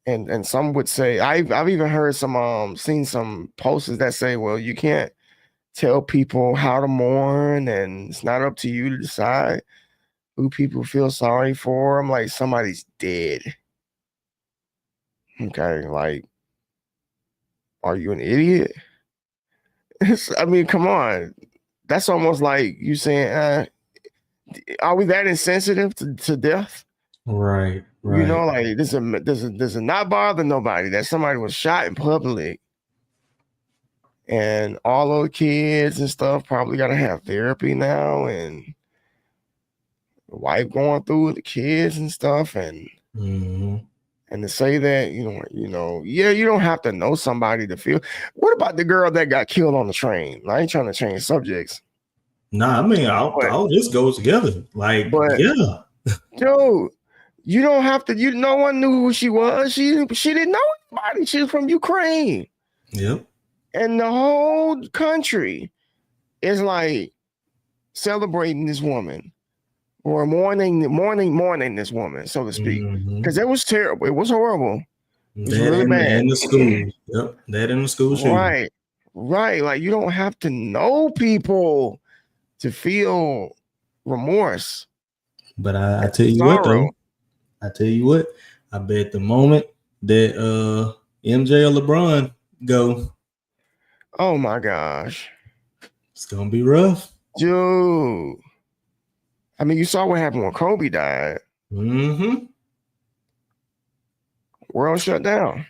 and some would say, I've even heard some seen some posters that say, well, you can't tell people how to mourn, and it's not up to you to decide who people feel sorry for. I'm like, somebody's dead. Okay, like, are you an idiot? I mean, come on. That's almost like you saying, are we that insensitive to death? Right. You know, like, does it not bother nobody that somebody was shot in public, and all those kids and stuff probably got to have therapy now, and the wife going through with the kids and stuff, and and to say that, you know, yeah, you don't have to know somebody to feel. What about the girl that got killed on the train? I ain't trying to change subjects. Nah, I mean, all this goes together. Like, yeah, dude, you don't have to. No one knew who she was. She didn't know anybody. She was from Ukraine. Yep. And the whole country is like celebrating this woman, or mourning this woman, so to speak, because it was terrible. It was horrible. It was really bad. In the school. Yep. That in the school shooting. Right. Like, you don't have to know people to feel remorse. But I tell you what, though. I tell you what. I bet the moment that MJ or LeBron go, oh my gosh, it's gonna be rough, dude. I mean, you saw what happened when Kobe died. World shut down.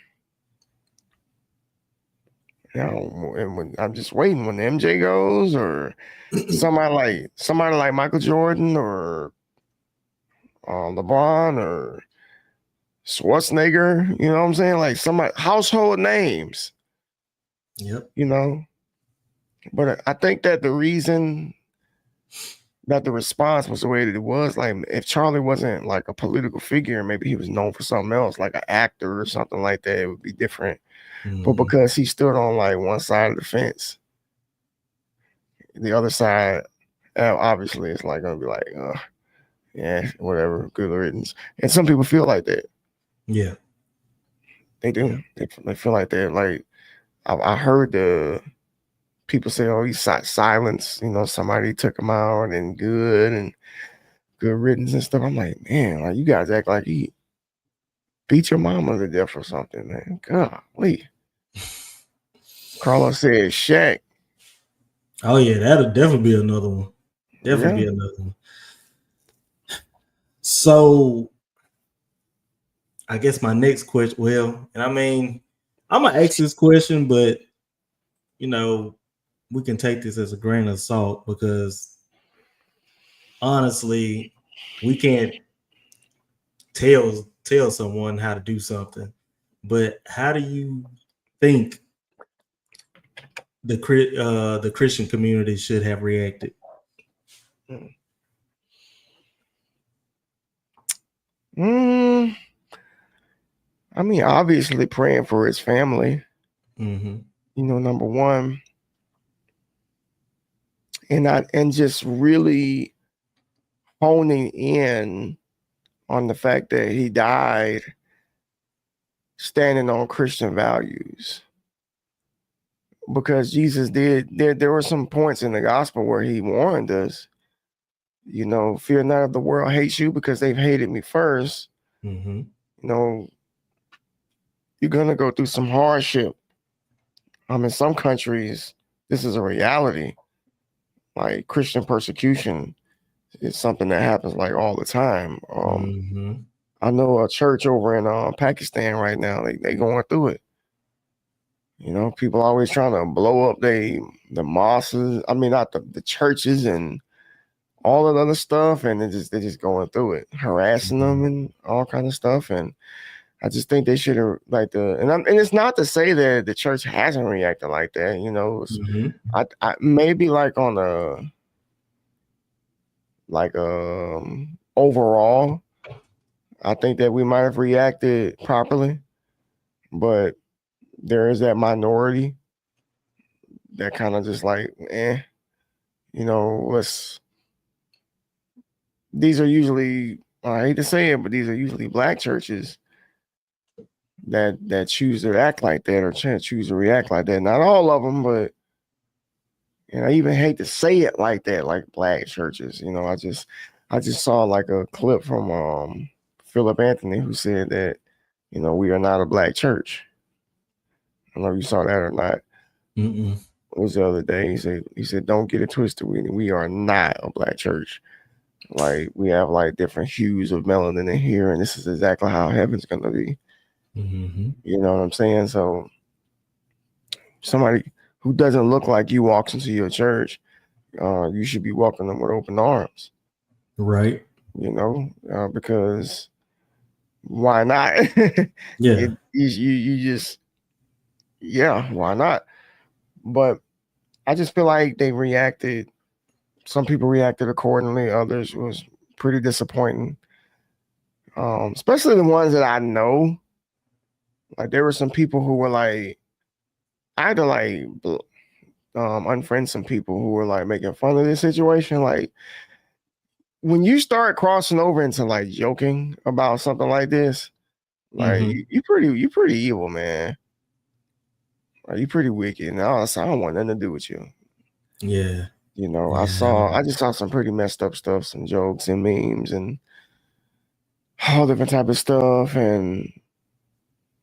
Now, and I'm just waiting when MJ goes, or somebody like Michael Jordan, or LeBron, or Schwarzenegger. You know what I'm saying? Like, somebody, household names. Yep. You know, but I think that the reason that the response was the way that it was, like, if Charlie wasn't like a political figure, maybe he was known for something else, like an actor or something like that, it would be different. But because he stood on like one side of the fence, the other side, obviously, it's like gonna be like, yeah, whatever, good riddance. And some people feel like that. Yeah, they do. They feel like that. Like, I heard the people say, oh, he's silence. You know, somebody took him out, and good riddance and stuff. I'm like, man, like, you guys act like he beat your mama to death or something, man. Golly. Carlos said Shaq. Oh yeah, that'll definitely be another one. Definitely Yeah. be another one. So I guess my next question, well, and I mean, I'm gonna ask this question, but you know, we can take this as a grain of salt because honestly, we can't tell someone how to do something. But how do you think the Christian community should have reacted? Mm, I mean, obviously praying for his family. Mm-hmm. You know, number one, and just really honing in on the fact that he died standing on Christian values. Because Jesus did, there were some points in the gospel where he warned us, you know, fear not if the world hates you because they've hated me first. Mm-hmm. You know, you're gonna go through some hardship. In some countries, this is a reality. Like Christian persecution is something that happens like all the time. Mm-hmm. I know a church over in Pakistan right now. They going through it. You know, people always trying to blow up the mosques. I mean, not the churches and all that other stuff, and they're just going through it, harassing them and all kind of stuff. And I just think they should have and it's not to say that the church hasn't reacted like that. You know, Mm-hmm. I maybe like on overall, I think that we might have reacted properly, but there is that minority that kind of just like, you know, these are usually, I hate to say it, but these are usually black churches that choose to act like that or choose to react like that. Not all of them, but I even hate to say it like that, like black churches. You know, I just saw like a clip from Philip Anthony who said that, you know, we are not a black church. I don't know if you saw that or not. Mm-mm. It was the other day. He said, don't get it twisted. We are not a black church. Like we have like different hues of melanin in here, and this is exactly how heaven's gonna be. Mm-hmm. You know what I'm saying? So somebody who doesn't look like you walks into your church, you should be welcoming them with open arms. Right. You know, because why not? Yeah. You just, yeah, why not? But I just feel like they reacted. Some people reacted accordingly. Others was pretty disappointing. Especially the ones that I know. Like there were some people who were like, I had to like unfriend some people who were like making fun of this situation. Like when you start crossing over into like joking about something like this, like Mm-hmm. you pretty evil, man. Like, you pretty wicked. And I don't want nothing to do with you. Yeah. You know, Yeah. I just saw some pretty messed up stuff, some jokes and memes and all different type of stuff, and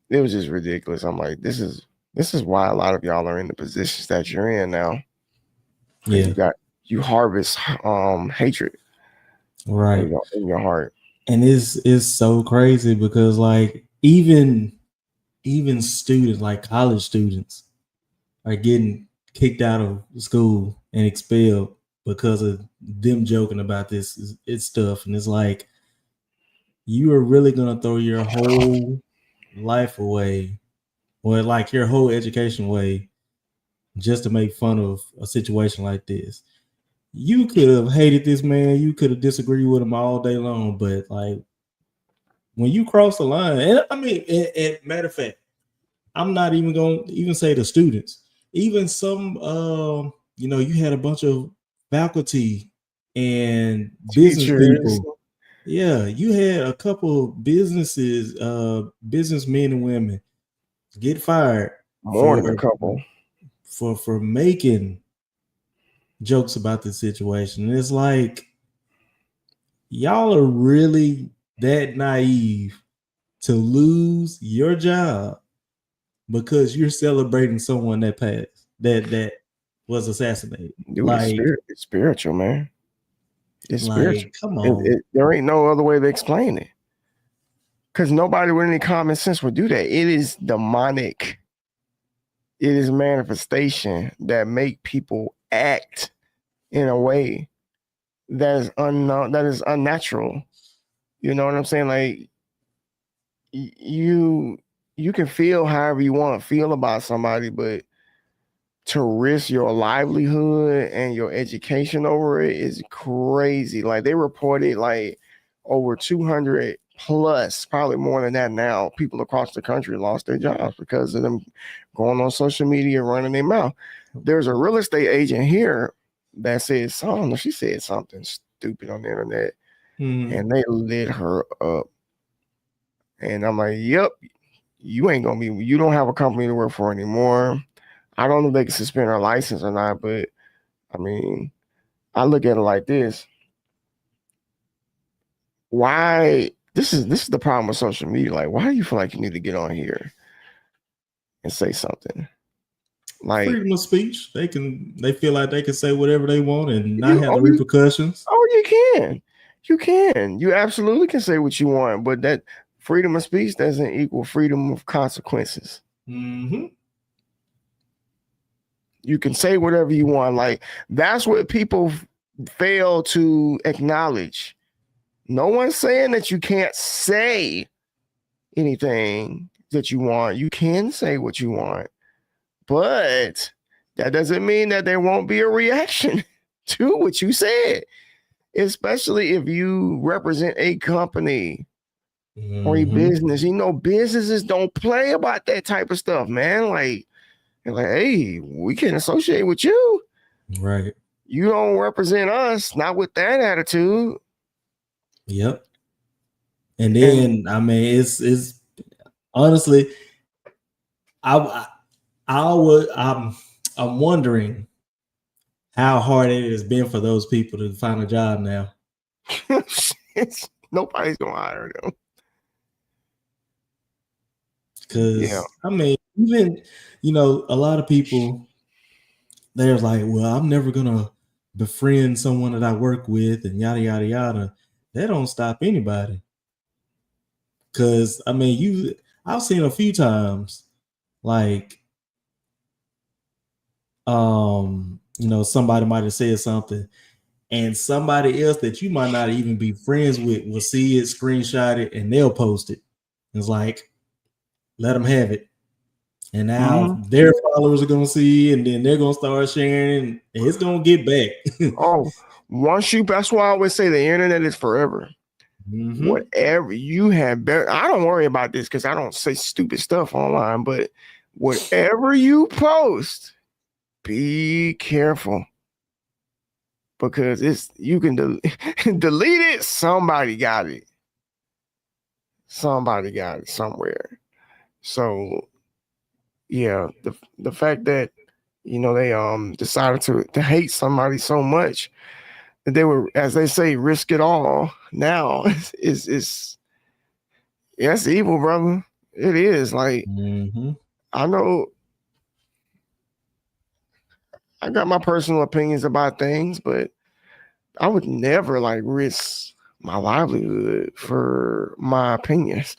it was just ridiculous. I'm like, this is why a lot of y'all are in the positions that you're in now. Because Yeah. you harvest hatred Right. in your heart. And it's so crazy because like even students, like college students, are getting kicked out of school and expelled because of them joking about this it's stuff. And it's like you are really gonna throw your whole life away, or like your whole education away, just to make fun of a situation like this. You could have hated this man, you could have disagreed with him all day long, but like when you cross the line, and I mean, and matter of fact, I'm not even going to even say the students, even some, you know, you had a bunch of faculty and business Teachers, people. Yeah, you had a couple businesses, businessmen and women get fired more for than a couple. making jokes about the situation. And it's like y'all are really that naive to lose your job because you're celebrating someone that passed, that was assassinated. Dude, Like, it's spiritual, man. It's spiritual. Come on. There ain't no other way to explain it. Because nobody with any common sense would do that. It is demonic. It is manifestation that make people act in a way that is unknown, that is unnatural. You know what I'm saying? Like you can feel however you want to feel about somebody, but to risk your livelihood and your education over it is crazy. Like they reported like over 200 plus, probably more than that now, people across the country lost their jobs because of them going on social media, running their mouth. There's a real estate agent here that said something. She said something stupid on the internet, and they lit her up. And I'm like, yep, you ain't gonna be, you don't have a company to work for anymore. I don't know if they can suspend her license or not, but I mean, I look at it like this. Why this is the problem with social media. Like, why do you feel like you need to get on here and say something? Like freedom of speech. They feel like they can say whatever they want and not have the repercussions. You can. You absolutely can say what you want, but that freedom of speech doesn't equal freedom of consequences. Mm-hmm. You can say whatever you want. Like, that's what people fail to acknowledge. No one's saying that you can't say anything that you want. You can say what you want, but that doesn't mean that there won't be a reaction to what you said, especially if you represent a company or a business. You know, businesses don't play about that type of stuff, man. Like, hey, we can't associate with you. Right. You don't represent us, not with that attitude. Yep. And then, I mean, it's honestly, I'm wondering how hard it has been for those people to find a job now. Nobody's gonna hire them. Because I mean, even a lot of people, they're like, well, I'm never gonna befriend someone that I work with and yada yada yada. They don't stop anybody. Because I mean, I've seen a few times, like, somebody might have said something, and somebody else that you might not even be friends with will see it, screenshot it, and they'll post it. It's like, let them have it. And now their followers are gonna see, and then they're gonna start sharing, and it's gonna get back. That's why I always say the internet is forever. Whatever you have, I don't worry about this because I don't say stupid stuff online, but whatever you post, be careful, because you can delete it. Somebody got it somewhere. So yeah, the fact that they decided to hate somebody so much that they were, as they say, risk it all now is that's evil, brother. It is. Like, I know I got my personal opinions about things, but I would never like risk my livelihood for my opinions.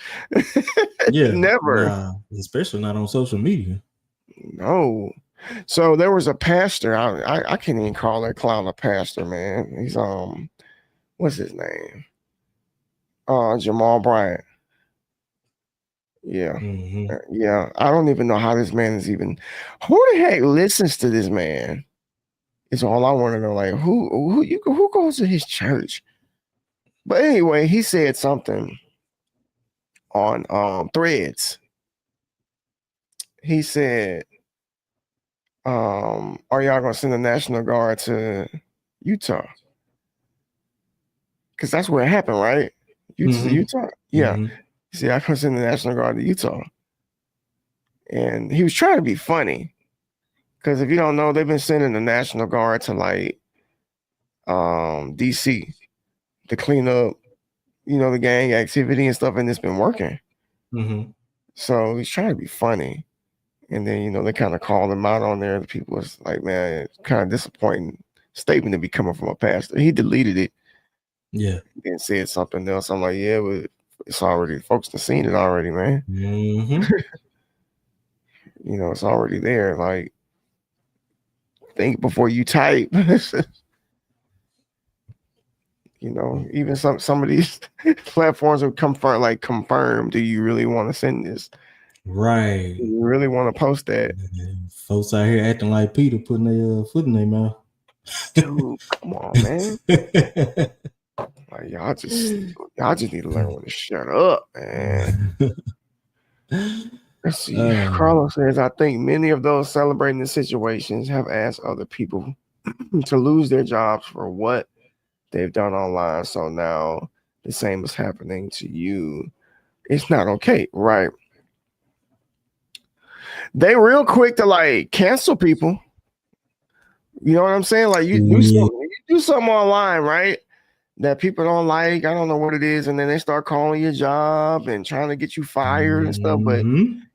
Yeah, never. Especially not on social media. No. So there was a pastor. I can't even call that clown a pastor, man. He's what's his name? Jamal Bryant. Yeah. Yeah. I don't even know how this man is even. Who the heck listens to this man? It's all I want to know. Like, who goes to his church? But anyway, he said something on Threads. He said, are y'all gonna send the National Guard to Utah? Because that's where it happened, right? Utah? Yeah. See, I can send the National Guard to Utah. And he was trying to be funny. Because if you don't know, they've been sending the National Guard to like DC to clean up, the gang activity and stuff, and it's been working. So he's trying to be funny. And then, they kind of called him out on there. The people was like, man, it's kind of disappointing statement to be coming from a pastor. He deleted it. Yeah. And said something else. I'm like, yeah, but it's already, folks have seen it already, man. Mm-hmm. It's already there. Like, think before you type. Even some of these platforms will confirm, do you really want to send this? Right. Do you really want to post that? Folks out here acting like Peter, putting their foot in their mouth. Dude, come on, man. Like, y'all just need to learn when to shut up, man. Let's see. Carlos says, I think many of those celebrating the situations have asked other people to lose their jobs for what they've done online. So now the same is happening to you. It's not okay, right? They real quick to cancel people. You know what I'm saying? Like you do something online, right? That people don't like. I don't know what it is, and then they start calling your job and trying to get you fired and stuff. But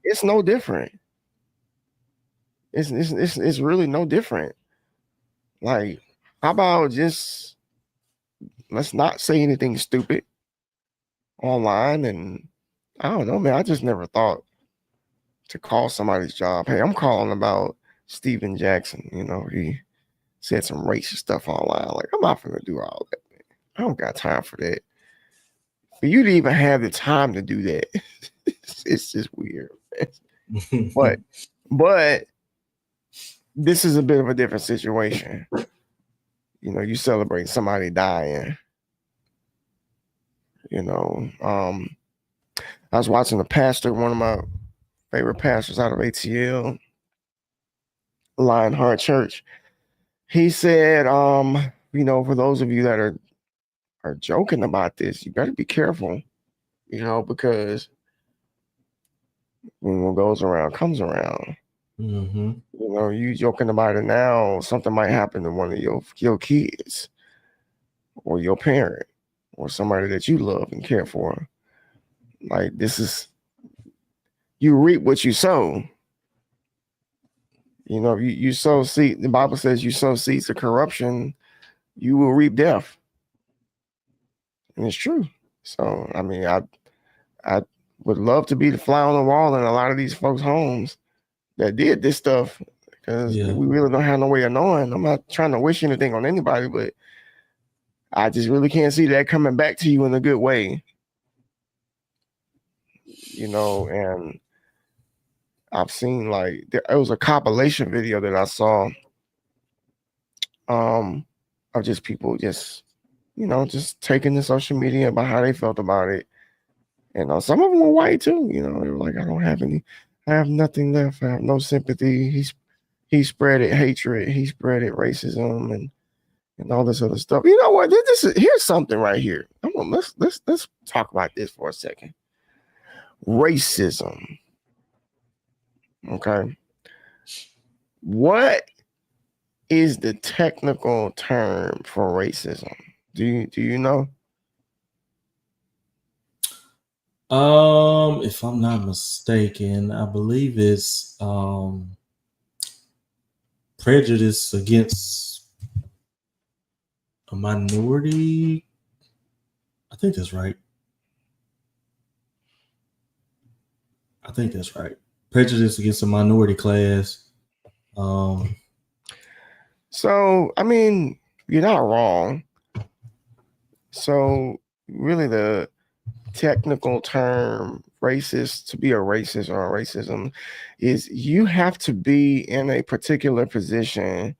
it's no different. It's really no different. Like, how about just let's not say anything stupid online? And I don't know, man. I just never thought to call somebody's job. Hey, I'm calling about Steven Jackson. He said some racist stuff online. Like, I'm not gonna do all that, man. I don't got time for that. For you to even have the time to do that, it's just weird. But this is a bit of a different situation. You celebrate somebody dying. I was watching a pastor, one of my favorite pastors out of ATL, Lionheart Church. He said, for those of you that are joking about this, you better be careful, because when what goes around comes around. Mm-hmm. You joking about it now, something might happen to one of your kids or your parent or somebody that you love and care for. Like, this is, you reap what you sow. You sow seed. The Bible says you sow seeds of corruption, you will reap death. And it's true. So, I mean, I would love to be the fly on the wall in a lot of these folks' homes that did this stuff, because we really don't have no way of knowing. I'm not trying to wish anything on anybody, but I just really can't see that coming back to you in a good way. And I've seen there was a compilation video that I saw of just people just taking to social media about how they felt about it. And some of them were white too. They were like, I have nothing left. I have no sympathy. He spread it hatred. He spread it racism and all this other stuff. You know what? Here's something right here. Let's talk about this for a second. Racism. Okay. What is the technical term for racism? Do you know? If I'm not mistaken, I believe it's prejudice against a minority. I think that's right. Prejudice against a minority class. So, I mean, you're not wrong. So, really, the technical term racist, to be a racist or a racism, is you have to be in a particular position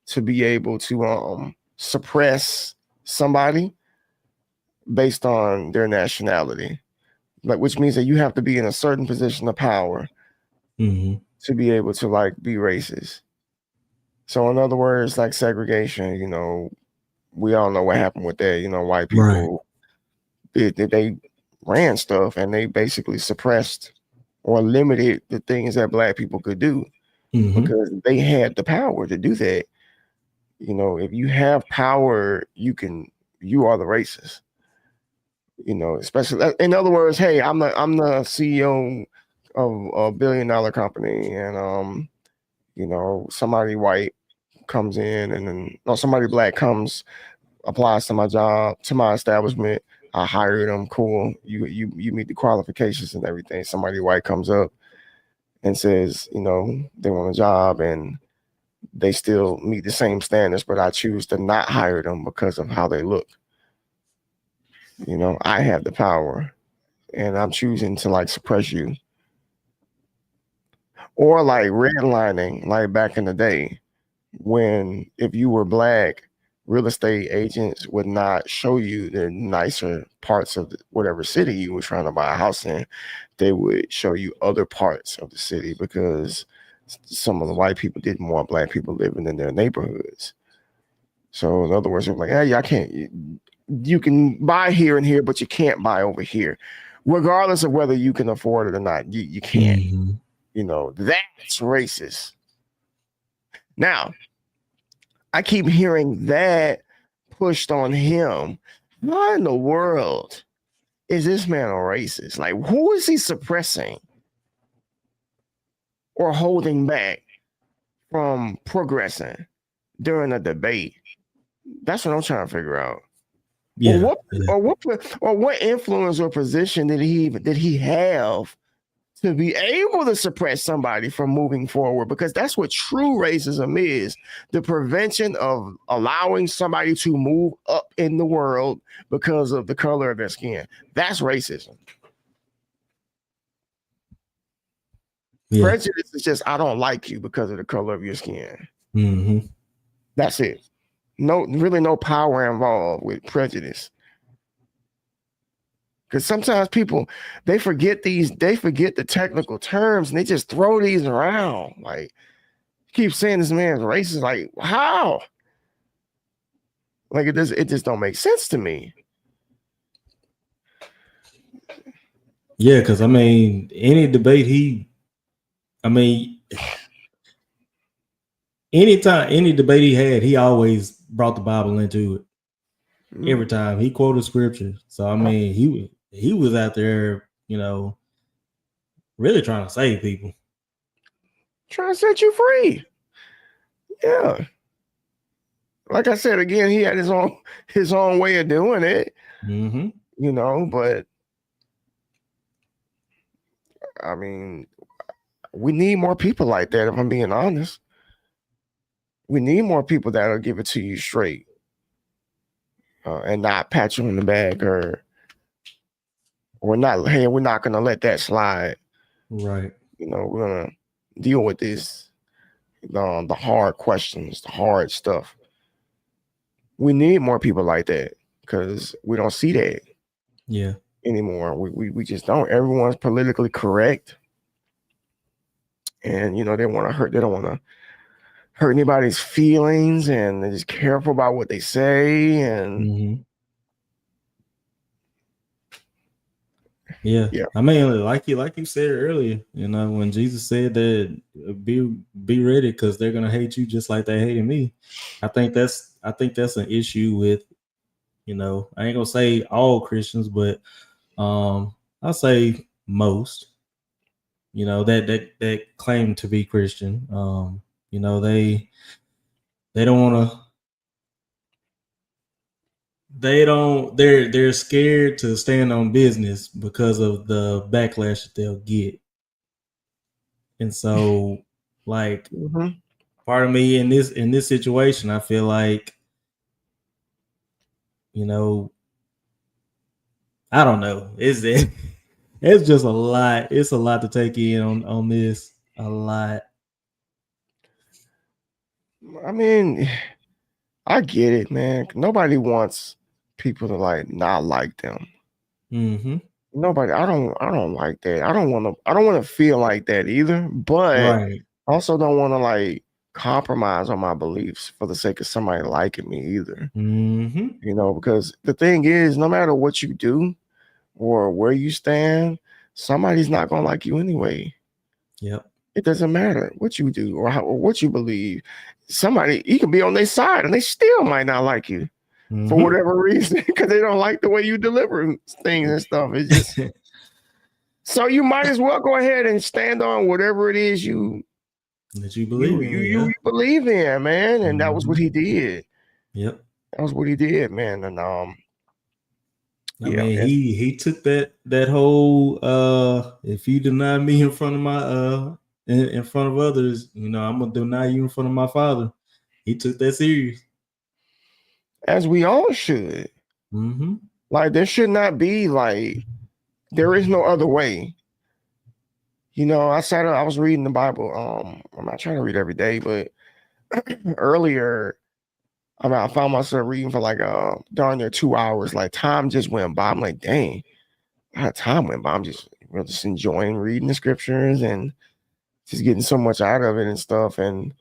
to be able to suppress somebody based on their nationality, which means that you have to be in a certain position of power to be able to be racist. So in other words, like segregation, we all know what happened with that. White people, they ran stuff and they basically suppressed or limited the things that Black people could do because they had the power to do that. If you have power, you are the racist. Especially in other words, hey, I'm the CEO of a $1 billion company, and you know, somebody white comes in, and then somebody black comes, applies to my job, to my establishment. I hire them. Cool. You meet the qualifications and everything. Somebody white comes up and says, you know, they want a job, and they still meet the same standards, but I choose to not hire them because of how they look. You know, I have the power, and I'm choosing to like suppress you. Or like redlining, like back in the day, when if you were black, real estate agents would not show you the nicer parts of whatever city you were trying to buy a house in. They would show you other parts of the city because some of the white people didn't want black people living in their neighborhoods. So in other words, they're like, hey, I can't. You can buy here and here, but you can't buy over here, regardless of whether you can afford it or not. You can't. Mm-hmm. You know, that's racist. Now, I keep hearing that pushed on him. Why in the world is this man a racist? Like, who is he suppressing or holding back from progressing during a debate? That's what I'm trying to figure out. Yeah. Or what influence or position did he have to be able to suppress somebody from moving forward? Because that's what true racism is: the prevention of allowing somebody to move up in the world because of the color of their skin. That's racism. Yeah. Prejudice is just, I don't like you because of the color of your skin. Mm-hmm. That's it. Really no power involved with prejudice. Because sometimes people, they forget the technical terms, and they just throw these around. Like, keep saying this man's racist. Like, how? Like, it just don't make sense to me. Yeah, because I mean, any debate any debate he had, he always brought the Bible into it. Every time he quoted scripture. So I mean, he was out there, you know, really trying to save people, trying to set you free. Yeah, like I said again, he had his own way of doing it. Mm-hmm. You know, but I mean, we need more people like that. If I'm being honest, we need more people that'll give it to you straight. And not pat you on the back, or not, hey, we're not going to let that slide. Right. You know, we're going to deal with this, the hard questions, the hard stuff. We need more people like that, because we don't see that anymore. We just don't. Everyone's politically correct. And, you know, they don't want to hurt anybody's feelings, and they're just careful about what they say. And yeah. I mean, like you said earlier, you know, when Jesus said that be ready because they're gonna hate you just like they hated me. I think that's an issue with, you know, I ain't gonna say all Christians, but I'll say most, you know, that claim to be Christian. You know, they don't want to. They're scared to stand on business because of the backlash that they'll get. And so, like, part of me in this situation, I feel like, you know, I don't know. It's just a lot. It's a lot to take in on this. A lot. I mean, I get it, man. Nobody wants people to like not like them. Mm-hmm. Nobody. I don't like that. I don't want to feel like that either. But I also don't want to like compromise on my beliefs for the sake of somebody liking me either. Mm-hmm. You know, because the thing is, no matter what you do or where you stand, somebody's not gonna like you anyway. Yep. It doesn't matter what you do or what you believe. You can be on their side and they still might not like you for whatever reason, because they don't like the way you deliver things and stuff. It's just So you might as well go ahead and stand on whatever it is you believe in. You believe in, man. And that was what he did. Yep. That was what he did, man. And I mean, he took that whole if you deny me in front of my in front of others, I'm gonna deny you in front of my Father. He took that serious. As we all should. Mm-hmm. Like, there should not be there is no other way. I was reading the Bible. I'm not trying to read every day, but earlier, I found myself reading for darn near 2 hours. Like, time just went by. I'm like, dang, time went by. I'm just enjoying reading the scriptures and just getting so much out of it and stuff. And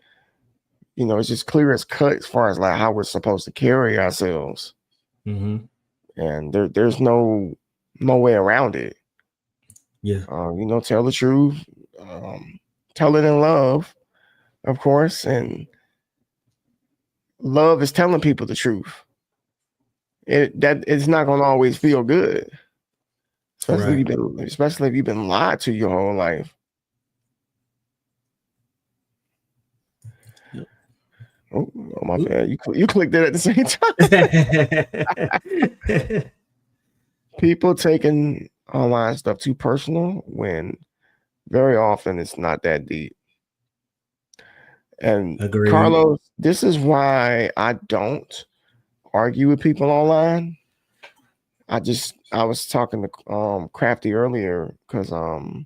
it's just clear as cut as far as how we're supposed to carry ourselves. Mm-hmm. And there's no way around it. Yeah. Tell the truth, tell it in love, of course, and love is telling people the truth. It's not gonna always feel good, especially if you've been lied to your whole life. Yep. Oh my bad! You clicked it at the same time. People taking online stuff too personal when very often it's not that deep. And Agreed. Carlos, this is why I don't argue with people online. I was talking to Crafty earlier because my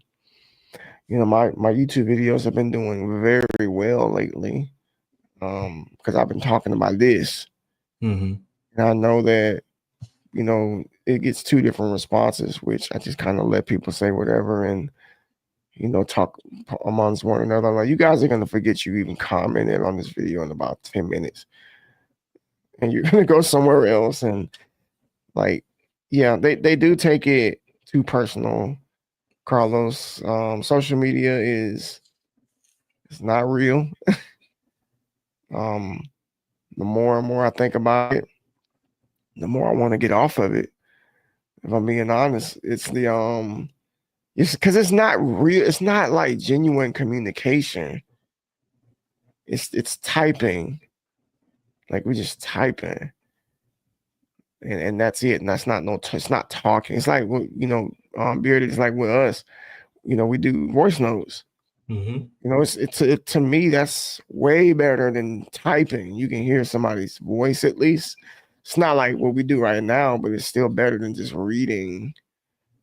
YouTube videos have been doing very well lately. Because I've been talking about this. Mm-hmm. And I know that it gets two different responses, which I just kind of let people say whatever and talk amongst one another. Like, you guys are gonna forget you even commented on this video in about 10 minutes. And you're gonna go somewhere else. And they do take it too personal, Carlos. Social media is not real. The more and more I think about it, the more I want to get off of it. If I'm being honest, it's because it's not real. It's not like genuine communication. It's typing. Like, we're just typing. And that's it. And that's not it's not talking. It's like, Bearded is like with us, we do voice notes. Mm-hmm. To me, that's way better than typing. You can hear somebody's voice at least. It's not like what we do right now, but it's still better than just reading.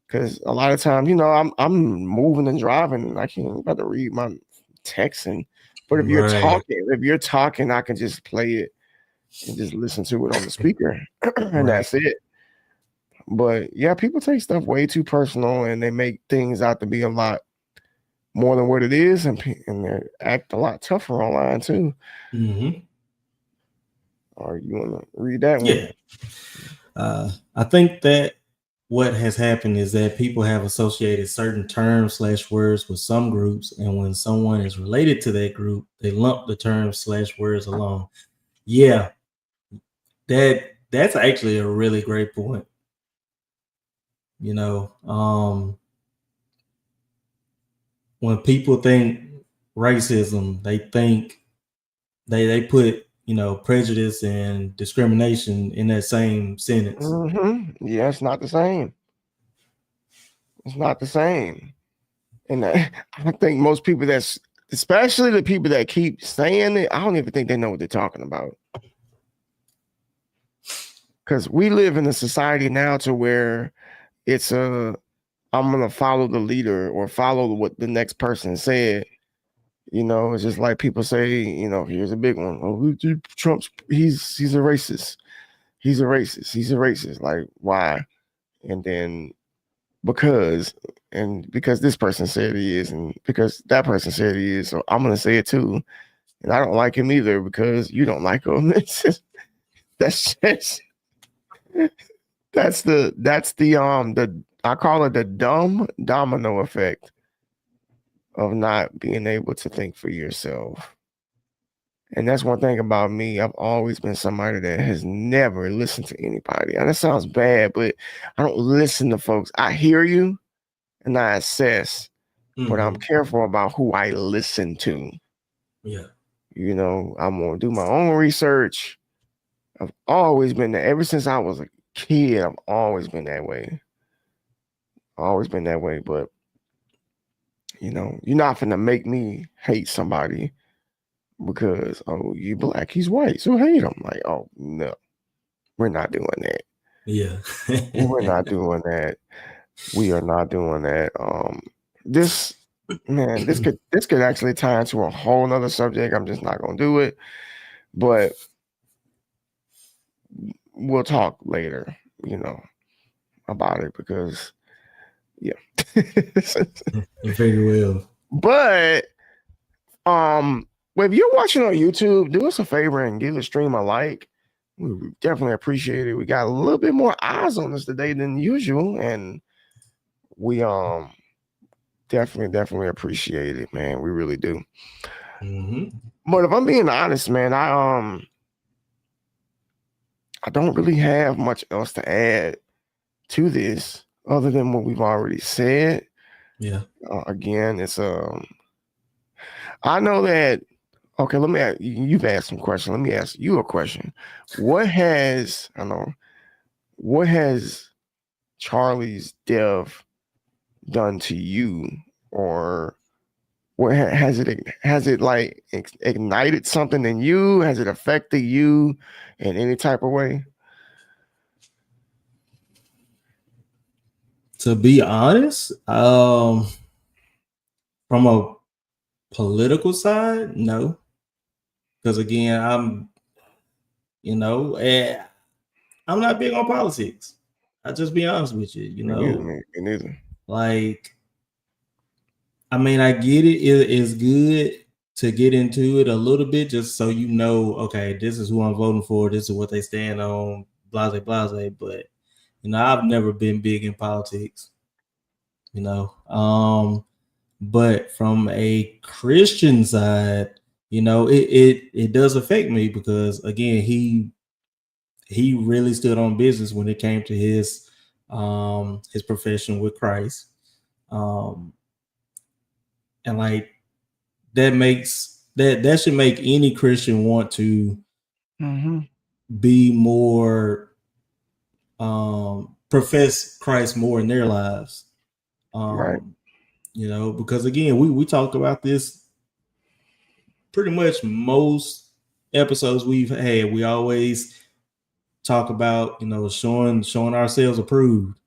Because a lot of times, I'm moving and driving, and I can't about to read my text. But if you're talking, I can just play it and just listen to it on the speaker, and that's it. But yeah, people take stuff way too personal, and they make things out to be a lot more than what it is, and they act a lot tougher online too. Mm-hmm. Or you want to read that one? Yeah. I think that what has happened is that people have associated certain terms / words with some groups, and when someone is related to that group, they lump the terms / words along. Yeah, that's actually a really great point. When people think racism, they think they put prejudice and discrimination in that same sentence. Mm-hmm. Yeah, it's not the same. It's not the same. And I think most people especially the people that keep saying it, I don't even think they know what they're talking about. Because we live in a society now to where it's I'm going to follow the leader or follow what the next person said. It's just like people say, here's a big one. Oh, Trump's, he's a racist. He's a racist. He's a racist. Like, why? And then because this person said he is, and because that person said he is, so I'm going to say it too. And I don't like him either because you don't like him. That's the I call it the dumb domino effect of not being able to think for yourself. And that's one thing about me. I've always been somebody that has never listened to anybody. And that sounds bad, but I don't listen to folks. I hear you and I assess, but I'm careful about who I listen to. Yeah. You know, I'm gonna do my own research. I've always been there. Ever since I was a kid, I've always been that way. Always been that way. But you know, you're not gonna make me hate somebody because you black, he's white, so hate him. Like, oh no, we're not doing that. Yeah. We're not doing that. We are not doing that. This could actually tie into a whole nother subject. I'm just not gonna do it, but we'll talk later, you know, about it because yeah. Very well. But well, if you're watching on YouTube, do us a favor and give the stream a like. We definitely appreciate it. We got a little bit more eyes on us today than usual, and we definitely appreciate it, man. We really do. But if I'm being honest, man, I don't really have much else to add to this other than what we've already said. Yeah. Again, it's I know that. Okay, let me ask you. You've asked some questions. Let me ask you a question. What has Charlie's death done to you, or what has it like ignited something in you? Has it affected you in any type of way? To be honest, from a political side, no. Because again, I'm not big on politics. I'll just be honest with you, you know. Me neither. Like, I mean, I get it. It's good to get into it a little bit just so you know, okay, this is who I'm voting for. This is what they stand on, blase, blase. But, you know, I've never been big in politics, you know. But from a Christian side, you know, it does affect me because, again, he really stood on business when it came to his profession with Christ. And like that should make any Christian want to be more profess Christ more in their lives. Right. You know, because again, we talk about this pretty much most episodes we've had. We always talk about, you know, showing ourselves approved,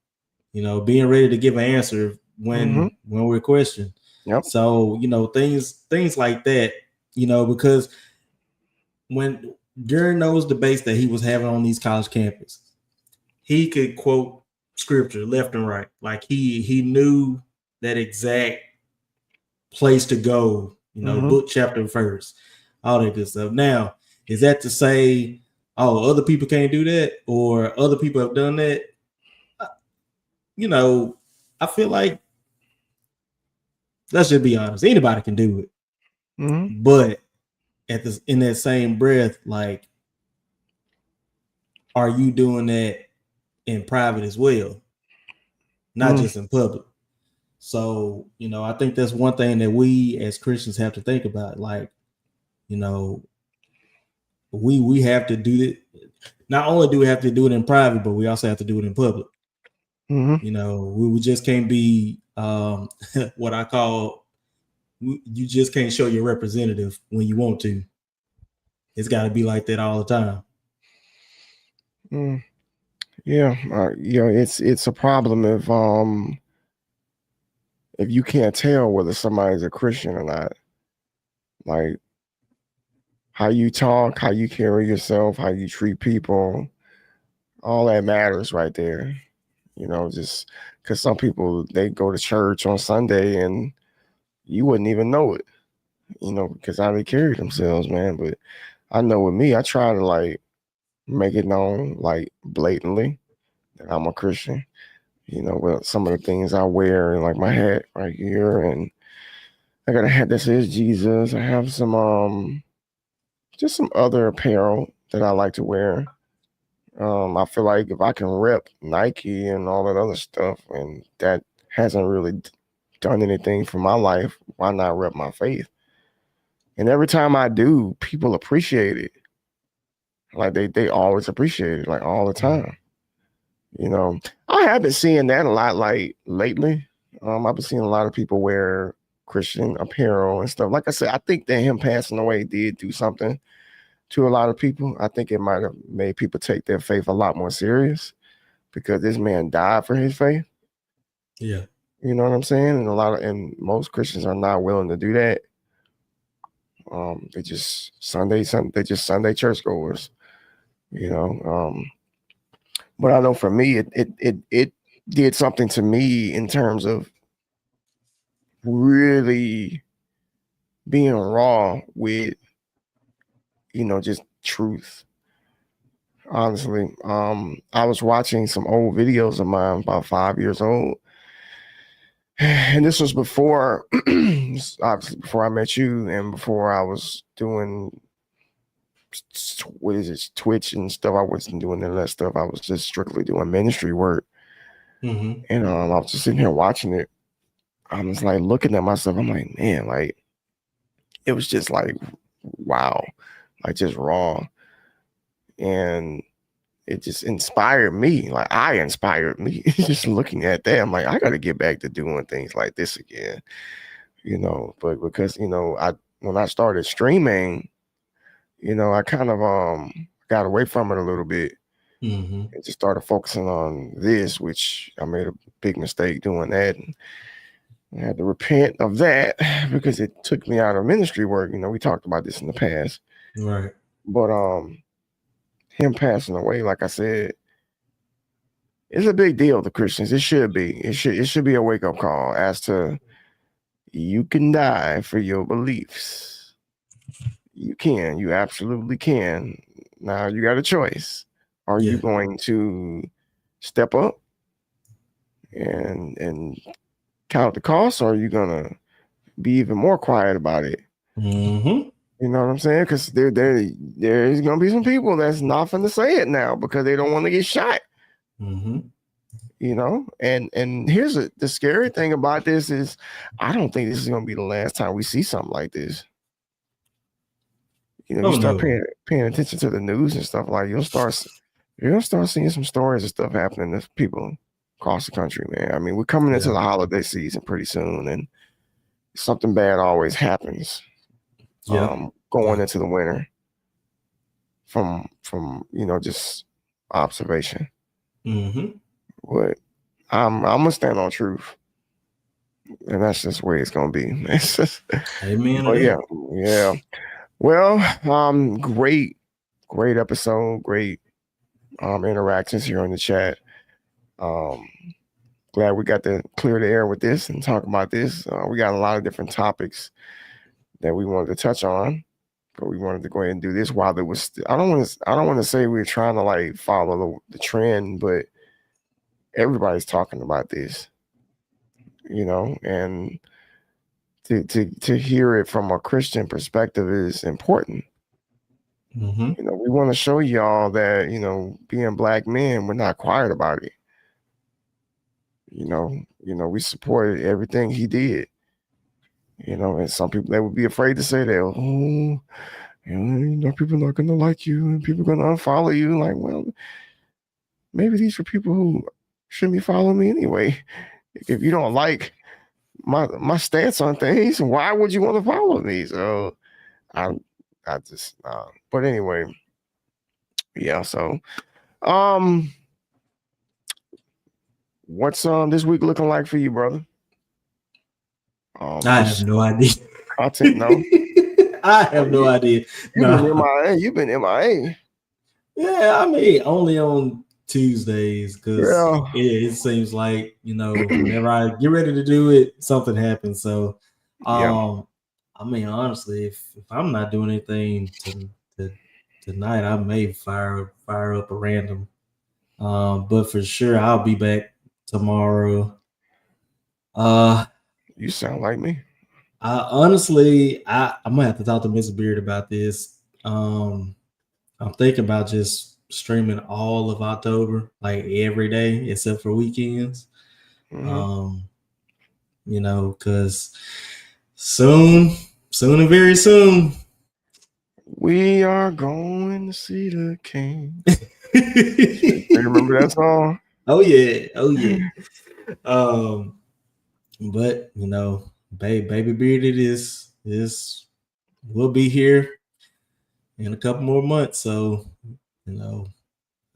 you know, being ready to give an answer when we're questioned. Yep. So, you know, things like that, you know, because when during those debates that he was having on these college campuses, he could quote scripture left and right. Like he knew that exact place to go, you know, book, chapter, verse, all that good stuff. Now, is that to say, oh, other people can't do that, or other people have done that? You know, I feel like, let's just be honest, anybody can do it. But in that same breath, like, are you doing that in private as well, not just in public? So, you know, I think that's one thing that we as Christians have to think about. Like, you know, we have to do it. Not only do we have to do it in private, but we also have to do it in public. You know, we just can't be what I call, you just can't show your representative when you want to. It's got to be like that all the time. Yeah, you know, it's a problem if you can't tell whether somebody's a Christian or not. Like, how you talk, how you carry yourself, how you treat people, all that matters right there. You know, just because some people, they go to church on Sunday and you wouldn't even know it, you know, because how they carry themselves, man. But I know with me, I try to like make it known, like, blatantly that I'm a Christian. You know, with some of the things I wear, and like my hat right here, and I got a hat that says Jesus. I have some just some other apparel that I like to wear. I feel like if I can rep Nike and all that other stuff, and that hasn't really done anything for my life. Why not rep my faith? And every time I do, people appreciate it. Like they always appreciate it, like all the time. You know, I have been seeing that a lot, like lately. I've been seeing a lot of people wear Christian apparel and stuff. Like I said, I think that him passing away did do something to a lot of people. I think it might have made people take their faith a lot more serious because this man died for his faith. Yeah. You know what I'm saying? And most Christians are not willing to do that. They just Sunday churchgoers, you know. But I know for me, it did something to me in terms of really being raw with, you know, just truth. Honestly, I was watching some old videos of mine, about 5 years old, and this was before, obviously, before I met you, and before I was doing Twitch and stuff. I wasn't doing any of that stuff. I was just strictly doing ministry work. Mm-hmm. And I was just sitting here watching it. I was like looking at myself. I'm like, man, like it was just like, wow, like just raw. And it just inspired me. Like I inspired me just looking at that. I'm like, I got to get back to doing things like this again, you know. But because, you know, when I started streaming, you know, I kind of got away from it a little bit. Mm-hmm. And just started focusing on this, which I made a big mistake doing that. And I had to repent of that because it took me out of ministry work. You know, we talked about this in the past. Right. But him passing away, like I said, it's a big deal to Christians. It should be. It should be a wake-up call as to you can die for your beliefs. You can. You absolutely can. Now you got a choice. Are you going to step up and count the cost, or are you gonna be even more quiet about it? Mm-hmm. You know what I'm saying? Because there's gonna be some people that's not gonna say it now because they don't want to get shot. Mm-hmm. You know, and here's the scary thing about this is I don't think this is gonna be the last time we see something like this. You know, you start paying attention to the news and stuff, like you're gonna start seeing some stories of stuff happening to people across the country, man. I mean, we're coming into the holiday season pretty soon, and something bad always happens. Going into the winter from you know, just observation. Mm-hmm. But I'm gonna stand on truth, and that's just the way it's gonna be. It's just, amen. But yeah. Well, great episode, great interactions here on the chat. Glad we got to clear the air with this and talk about this. We got a lot of different topics that we wanted to touch on, but we wanted to go ahead and do this while there was. I don't want to say we're trying to like follow the trend, but everybody's talking about this, you know, and to hear it from a Christian perspective is important. Mm-hmm. You know, we want to show y'all that, you know, being Black men, we're not quiet about it. You know, we supported everything he did. You know, and some people, they would be afraid to say that, oh, you know, people are not going to like you and people are going to unfollow you. Like, well, maybe these are people who shouldn't be following me anyway. If you don't like my stance on things, why would you want to follow me? So I just, but anyway, yeah. So, what's this week looking like for you, brother? I have no idea. Content, no. I have no idea. You've been MIA. Yeah, I mean, only on Tuesdays because it seems like, you know, whenever I get ready to do it, something happens. So, I mean, honestly, if I'm not doing anything tonight, I may fire up a random. But for sure, I'll be back tomorrow. You sound like me. Honestly, I'm gonna have to talk to Mr. Beard about this. I'm thinking about just streaming all of October, like every day except for weekends. Mm-hmm. you know, because soon and very soon, we are going to see the king. You remember that song? Oh yeah. But you know, baby bearded is will be here in a couple more months. So, you know,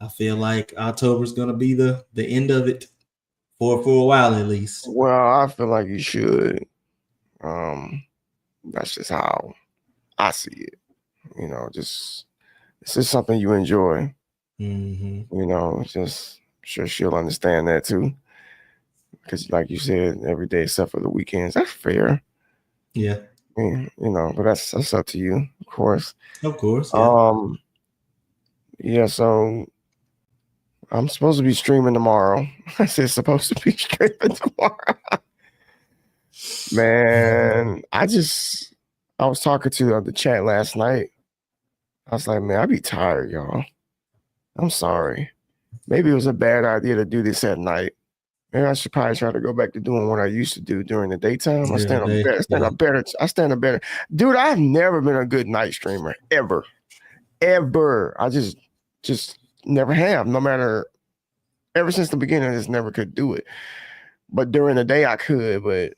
I feel like October's gonna be the end of it for a while at least. Well, I feel like you should. That's just how I see it. You know, just it's just something you enjoy. Mm-hmm. You know, just sure she'll understand that too. Because, like you said, every day except for the weekends. That's fair. Yeah. You know, but that's up to you, of course. Of course. Yeah. Yeah. So I'm supposed to be streaming tomorrow. I said supposed to be streaming tomorrow. Man, I was talking to the chat last night. I was like, man, I be tired, y'all. I'm sorry. Maybe it was a bad idea to do this at night. Maybe I should probably try to go back to doing what I used to do during the daytime. I stand a better. Dude, I've never been a good night streamer ever. I just never have. No matter, ever since the beginning, I just never could do it. But during the day I could, but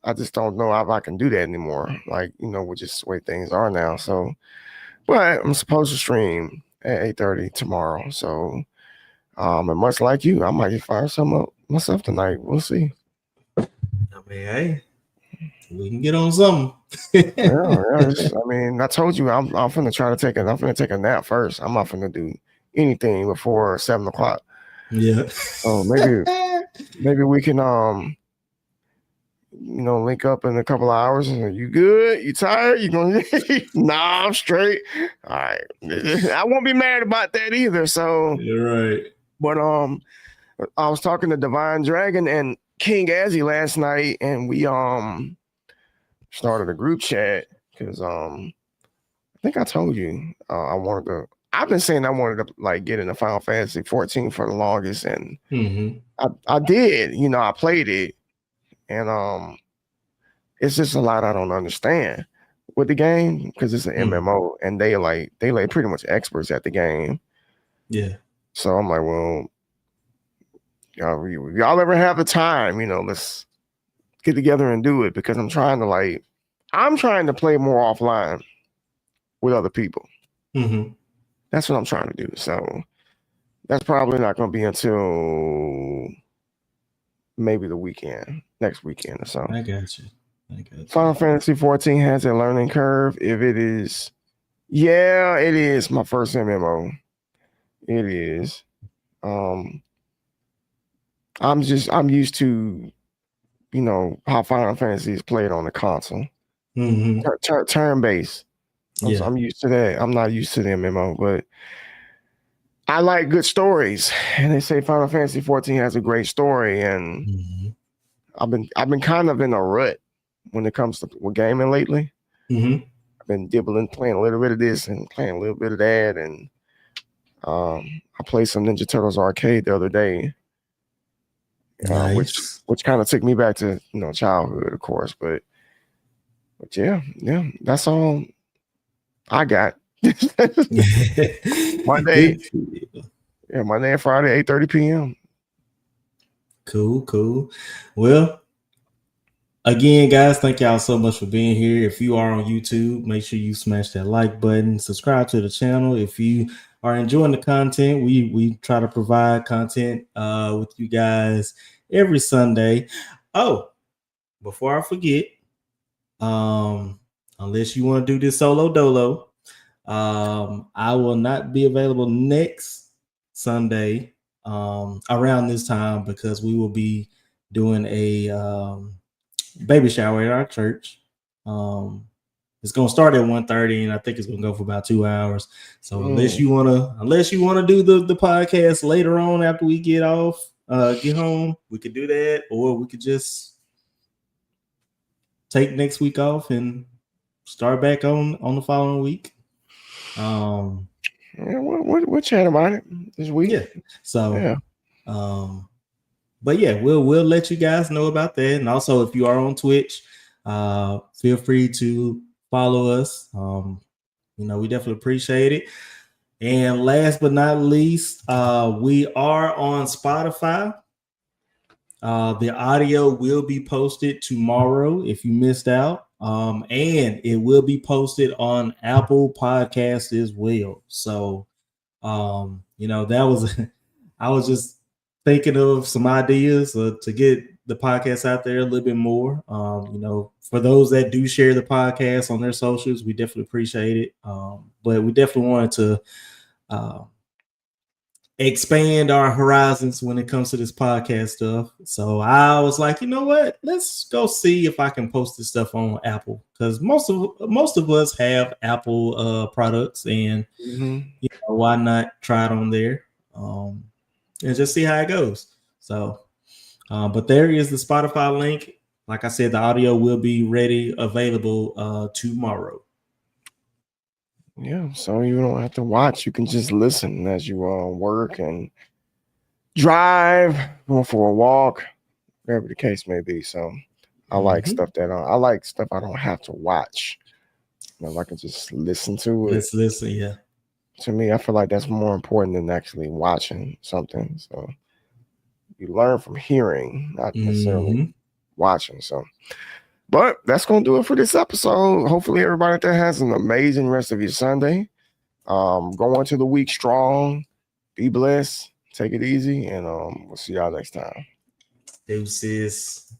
I just don't know if I can do that anymore. Like, you know, with just the way things are now. So, but I'm supposed to stream at 8:30 tomorrow. So, and much like you, I might fire some up myself tonight. We'll see. I mean, hey, we can get on something. I told you I'm finna try to take a nap first. I'm not finna do anything before 7:00. Yeah. So maybe we can link up in a couple of hours. You good? You tired? You gonna nah, I'm straight. All right. I won't be mad about that either. So you're right. But I was talking to Divine Dragon and King Azzy last night, and we started a group chat because I think I told you I've been saying I wanted to like get into Final Fantasy 14 for the longest, and I did. You know, I played it, and it's just a lot I don't understand with the game because it's an MMO, and they like pretty much experts at the game. Yeah. So I'm like, well, y'all ever have the time, let's get together and do it, because I'm trying to play more offline with other people. That's what I'm trying to do. So that's probably not going to be until maybe next weekend or so. I got you. Final Fantasy 14 has a learning curve. If it is, it is my first MMO. It is. I'm used to, how Final Fantasy is played on the console. Turn based. I'm used to that. I'm not used to the MMO, but I like good stories. And they say Final Fantasy 14 has a great story, and I've been kind of in a rut when it comes to gaming lately. I've been playing a little bit of this and playing a little bit of that, and I played some Ninja Turtles arcade the other day. Nice. Which kind of took me back to childhood, of course, but yeah, that's all I got. Monday and Friday, 8:30 p.m. Cool. Well, again, guys, thank y'all so much for being here. If you are on YouTube, make sure you smash that like button, subscribe to the channel. If you are enjoying the content, we try to provide content with you guys every Sunday. Oh, before I forget, unless you want to do this solo dolo, I will not be available next Sunday around this time, because we will be doing a baby shower at our church. It's gonna start at 1:30, and I think it's gonna go for about 2 hours. So unless you wanna do the podcast later on after we get home, we could do that, or we could just take next week off and start back on the following week. We'll chat about it this week. Yeah. So but yeah, we'll let you guys know about that. And also, if you are on Twitch, feel free to follow us. We definitely appreciate it. And last but not least, we are on Spotify. The audio will be posted tomorrow if you missed out. And it will be posted on Apple Podcasts as well. So, that was, I was just thinking of some ideas to get the podcast out there a little bit more. For those that do share the podcast on their socials, we definitely appreciate it. But we definitely wanted to expand our horizons when it comes to this podcast stuff. So I was like, you know what? Let's go see if I can post this stuff on Apple, because most of us have Apple products, and why not try it on there and just see how it goes. So, but there is the Spotify link. Like I said, the audio will be available tomorrow. Yeah, so you don't have to watch. You can just listen as you work and drive, going for a walk, whatever the case may be. So I like stuff I like stuff I don't have to watch. I can just listen to it. Let's listen, yeah. To me, I feel like that's more important than actually watching something. So you learn from hearing, not necessarily watching. So, but that's going to do it for this episode. Hopefully everybody out there has an amazing rest of your Sunday. Go into the week strong. Be blessed. Take it easy. And we'll see y'all next time. Deuces.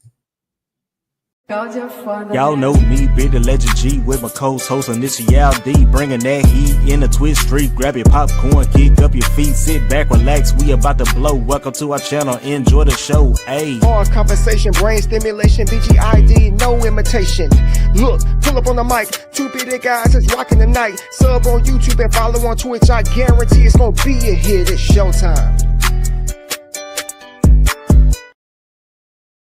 Y'all know me, Big the Legend G, with my co-host Initial D, bringing that heat in the twist street. Grab your popcorn, kick up your feet, sit back, relax. We about to blow. Welcome to our channel. Enjoy the show. Ayy. Pause, conversation, brain stimulation, BGID, no imitation. Look, pull up on the mic. Two big guys is rocking the night. Sub on YouTube and follow on Twitch. I guarantee it's gonna be a hit. It's showtime.